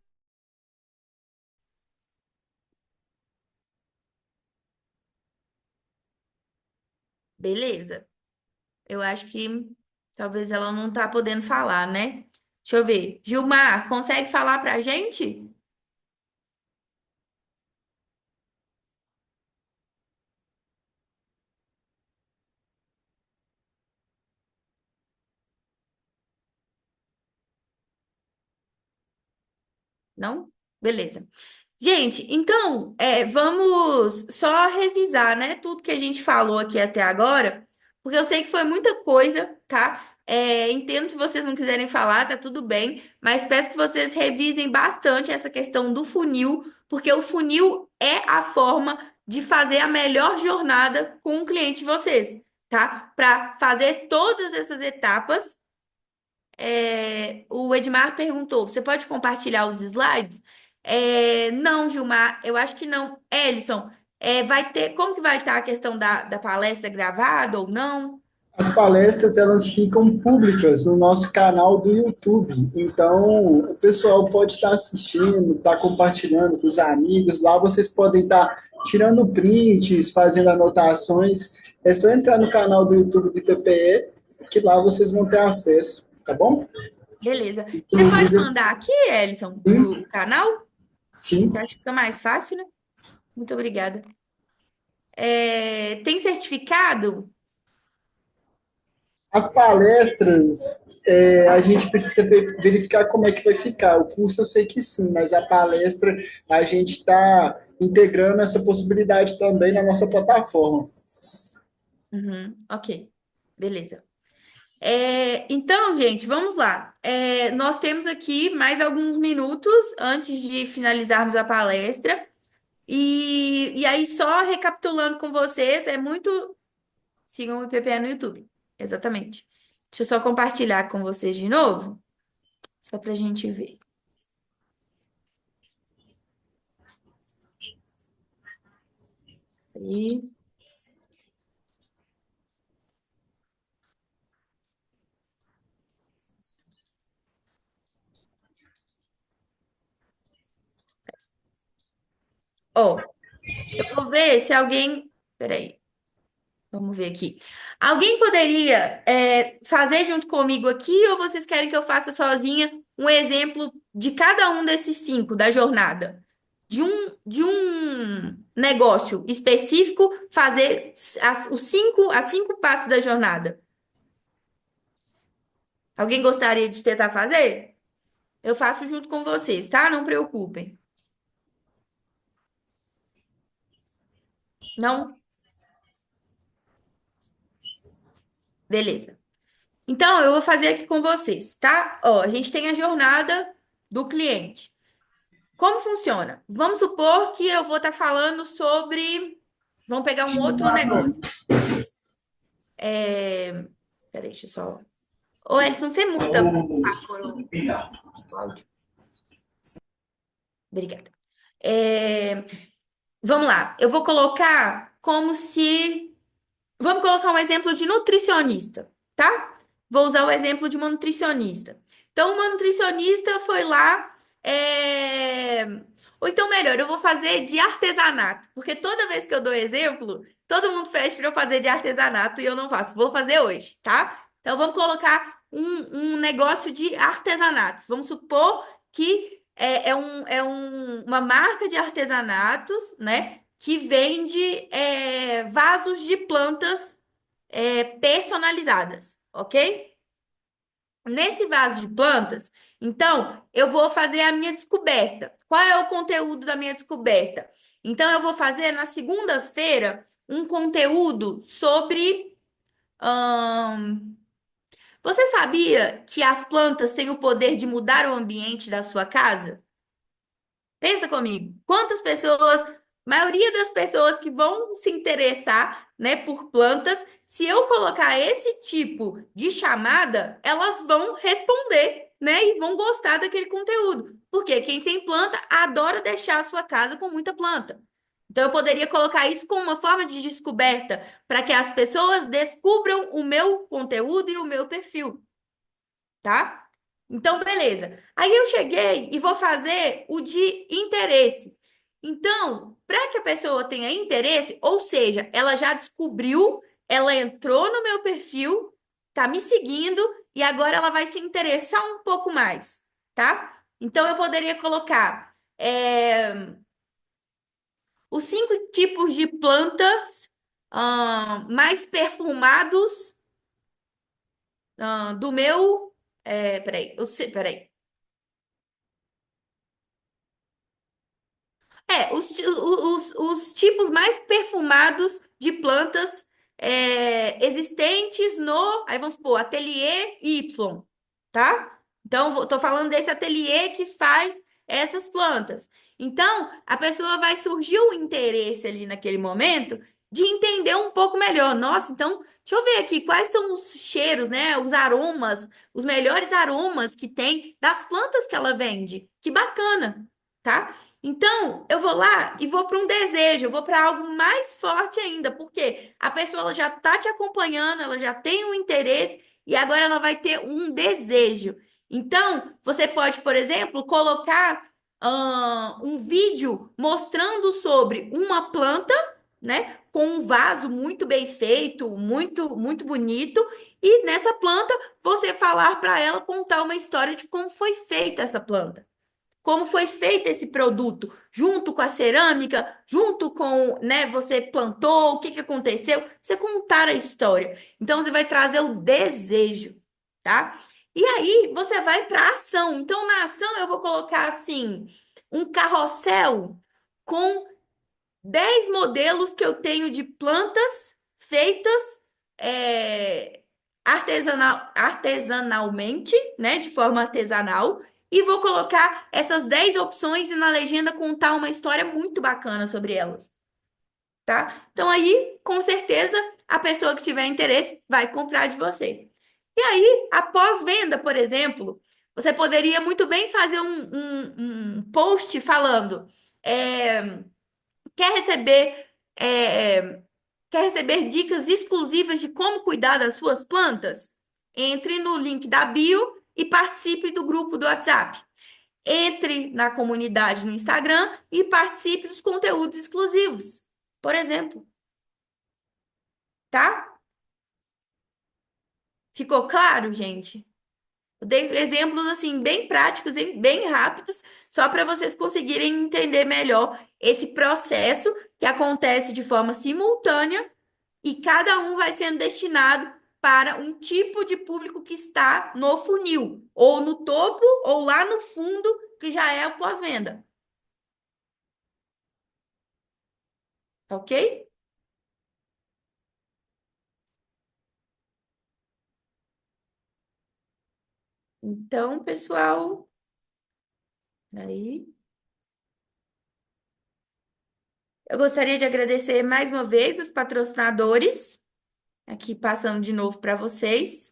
Beleza. Eu acho que talvez ela não tá podendo falar, né? Deixa eu ver. Gilmar, consegue falar pra gente? Não? Beleza. Gente, então, vamos só revisar, né, tudo que a gente falou aqui até agora, porque eu sei que foi muita coisa, tá? Entendo que vocês não quiserem falar, tá tudo bem, mas peço que vocês revisem bastante essa questão do funil, porque o funil é a forma de fazer a melhor jornada com o cliente de vocês, tá? Para fazer todas essas etapas. O Edmar perguntou: você pode compartilhar os slides? Não, Gilmar, eu acho que não. Ellison, vai ter. Como que vai estar a questão da palestra gravada ou não? As palestras elas ficam públicas no nosso canal do YouTube. Então, o pessoal pode estar assistindo, estar compartilhando com os amigos. Lá vocês podem estar tirando prints, fazendo anotações. É só entrar no canal do YouTube do PPE, que lá vocês vão ter acesso, tá bom? Beleza. Você pode Inclusive, mandar aqui, Ellison, sim, o canal? Que sim. acho que fica mais fácil, né? Muito obrigada. Tem certificado? As palestras, a gente precisa verificar como é que vai ficar. O curso eu sei que sim, mas a palestra a gente está integrando essa possibilidade também na nossa plataforma. Uhum, ok. Beleza. Então, gente, vamos lá. Nós temos aqui mais alguns minutos antes de finalizarmos a palestra. E aí, só recapitulando com vocês, é muito. Sigam o IPPE no YouTube. Exatamente. Deixa eu só compartilhar com vocês de novo, só para a gente ver. Aí. Ó, eu vou ver se alguém. Peraí. Vamos ver aqui. Alguém poderia fazer junto comigo aqui, ou vocês querem que eu faça sozinha um exemplo de cada um desses cinco da jornada? De um negócio específico, fazer as cinco passos da jornada. Alguém gostaria de tentar fazer? Eu faço junto com vocês, tá? Não preocupem. Não? Beleza. Então, eu vou fazer aqui com vocês, tá? Ó, a gente tem a jornada do cliente. Como funciona? Vamos supor que eu vou estar falando sobre. Vamos pegar um outro negócio. É... Peraí, deixa eu só. Ô, Elson, você muta, por favor, o áudio. Obrigada. É, Vamos lá. Eu vou colocar como se. Vamos colocar um exemplo de nutricionista, tá? Vou usar o exemplo de uma nutricionista. Então, uma nutricionista foi lá. Ou então, melhor, eu vou fazer de artesanato, porque toda vez que eu dou exemplo, todo mundo pede para eu fazer de artesanato e eu não faço. Vou fazer hoje, tá? Então, vamos colocar um negócio de artesanatos. Vamos supor que uma marca de artesanatos, né? Que vende vasos de plantas personalizadas, ok? Nesse vaso de plantas, então, eu vou fazer a minha descoberta. Qual é o conteúdo da minha descoberta? Então, eu vou fazer na segunda-feira um conteúdo sobre. ahn, Você sabia que as plantas têm o poder de mudar o ambiente da sua casa? Pensa comigo. Quantas pessoas. maioria das pessoas que vão se interessar, né, por plantas, se eu colocar esse tipo de chamada, elas vão responder, né, e vão gostar daquele conteúdo. Porque quem tem planta adora deixar a sua casa com muita planta. Então, eu poderia colocar isso como uma forma de descoberta para que as pessoas descubram o meu conteúdo e o meu perfil, tá? Então, beleza. Aí eu cheguei e vou fazer o de interesse. Então, para que a pessoa tenha interesse, ou seja, ela já descobriu, ela entrou no meu perfil, tá me seguindo e agora ela vai se interessar um pouco mais, tá? Então, eu poderia colocar os 5 tipos de plantas mais perfumados do meu. Peraí. Os tipos mais perfumados de plantas existentes no, aí vamos supor, ateliê Y, tá? Então, tô falando desse ateliê que faz essas plantas. Então, a pessoa vai surgir o interesse ali naquele momento de entender um pouco melhor. Nossa, então, deixa eu ver aqui quais são os cheiros, né? Os aromas, os melhores aromas que tem das plantas que ela vende. Que bacana, tá? Então, eu vou lá e vou para um desejo, eu vou para algo mais forte ainda, porque a pessoa ela já está te acompanhando, ela já tem um interesse e agora ela vai ter um desejo. Então, você pode, por exemplo, colocar um vídeo mostrando sobre uma planta, né, com um vaso muito bem feito, muito bonito, e nessa planta você falar para ela contar uma história de como foi feita essa planta, como foi feito esse produto, junto com a cerâmica, junto com, né, você plantou, o que que aconteceu, você contar a história. Então você vai trazer o desejo, tá? E aí você vai para a ação. Então na ação eu vou colocar assim, um carrossel com 10 modelos que eu tenho de plantas feitas artesanalmente, né, de forma artesanal, e vou colocar essas 10 opções e na legenda contar uma história muito bacana sobre elas, tá? Então aí, com certeza, a pessoa que tiver interesse vai comprar de você. E aí, após venda, por exemplo, você poderia muito bem fazer um post falando. é, Quer receber, é, quer receber dicas exclusivas de como cuidar das suas plantas? Entre no link da bio e participe do grupo do WhatsApp. Entre na comunidade no Instagram e participe dos conteúdos exclusivos, por exemplo, tá? Ficou claro, gente? Eu dei exemplos assim bem práticos e bem rápidos, só para vocês conseguirem entender melhor esse processo que acontece de forma simultânea e cada um vai sendo destinado para um tipo de público que está no funil, ou no topo, ou lá no fundo, que já é o pós-venda. Ok? Então, pessoal, aí. Eu gostaria de agradecer mais uma vez os patrocinadores, aqui passando de novo para vocês.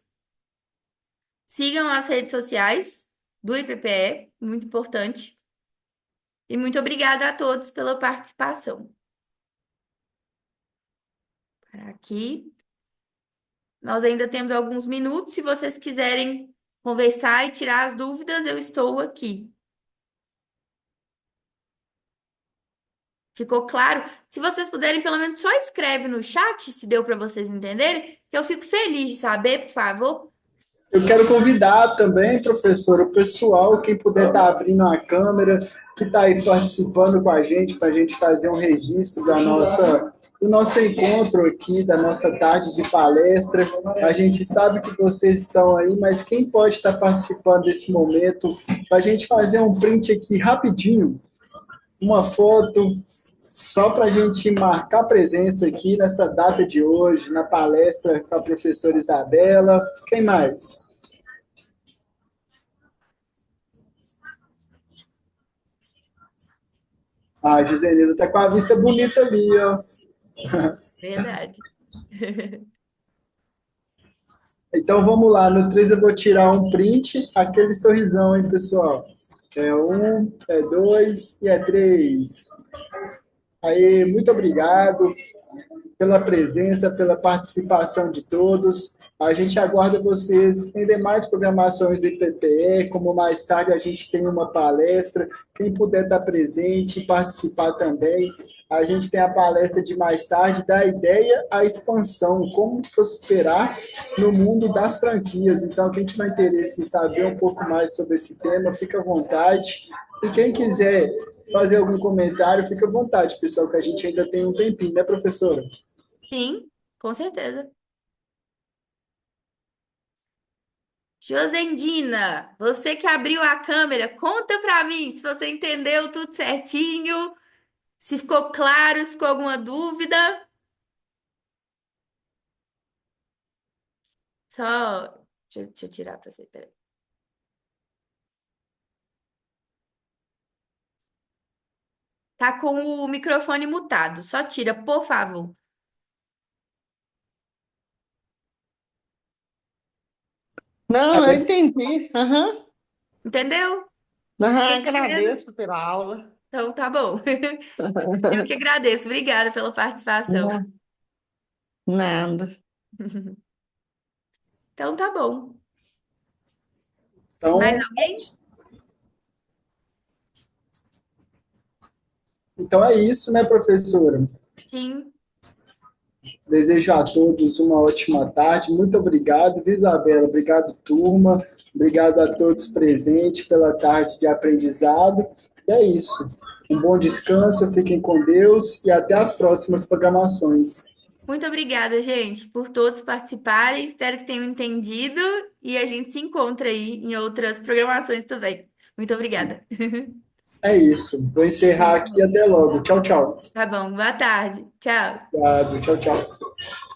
Sigam as redes sociais do IPPE, muito importante. E muito obrigada a todos pela participação. Para aqui. Nós ainda temos alguns minutos. Se vocês quiserem conversar e tirar as dúvidas, eu estou aqui. Ficou claro? Se vocês puderem, pelo menos só escreve no chat, se deu para vocês entenderem, que eu fico feliz de saber, por favor. Eu quero convidar também, professora, o pessoal, quem puder estar abrindo a câmera, que está aí participando com a gente, para a gente fazer um registro do nosso encontro aqui, da nossa tarde de palestra. A gente sabe que vocês estão aí, mas quem pode estar participando desse momento, para a gente fazer um print aqui rapidinho, uma foto, só para a gente marcar presença aqui nessa data de hoje, na palestra com a professora Isabela. Quem mais? A Giselina tá com a vista bonita ali, ó. Verdade. Então vamos lá, no 3 eu vou tirar um print, aquele sorrisão, hein, pessoal? É um, é dois e é três. Aí, muito obrigado pela presença, pela participação de todos. A gente aguarda vocês em demais programações do IPPE, como mais tarde a gente tem uma palestra. Quem puder estar presente e participar também. A gente tem a palestra de mais tarde, da ideia à expansão, como prosperar no mundo das franquias. Então, quem tiver interesse em saber um pouco mais sobre esse tema, fica à vontade. E quem quiser fazer algum comentário, fica à vontade, pessoal, que a gente ainda tem um tempinho, né, professora? Sim, com certeza. Josendina, você que abriu a câmera, conta pra mim se você entendeu tudo certinho, se ficou claro, se ficou alguma dúvida. Só. Deixa eu tirar pra você, peraí. Tá com o microfone mutado. Só tira, por favor. Não, eu entendi. Aham. Entendeu? Aham, Tem certeza? agradeço pela aula. Então tá bom. Eu que agradeço. Obrigada pela participação. Não, nada. Então tá bom. Mais Então, alguém? então é isso, né, professora? Sim. Desejo a todos uma ótima tarde. Muito obrigado, viu, Isabela? Obrigado, turma. Obrigado a todos presentes pela tarde de aprendizado. E é isso. Um bom descanso, fiquem com Deus e até as próximas programações. Muito obrigada, gente, por todos participarem. Espero que tenham entendido e a gente se encontra aí em outras programações também. Muito obrigada. É isso. Vou encerrar aqui. Até logo. Tchau, tchau. Tá bom, boa tarde. Tchau. Obrigado. Tchau, tchau.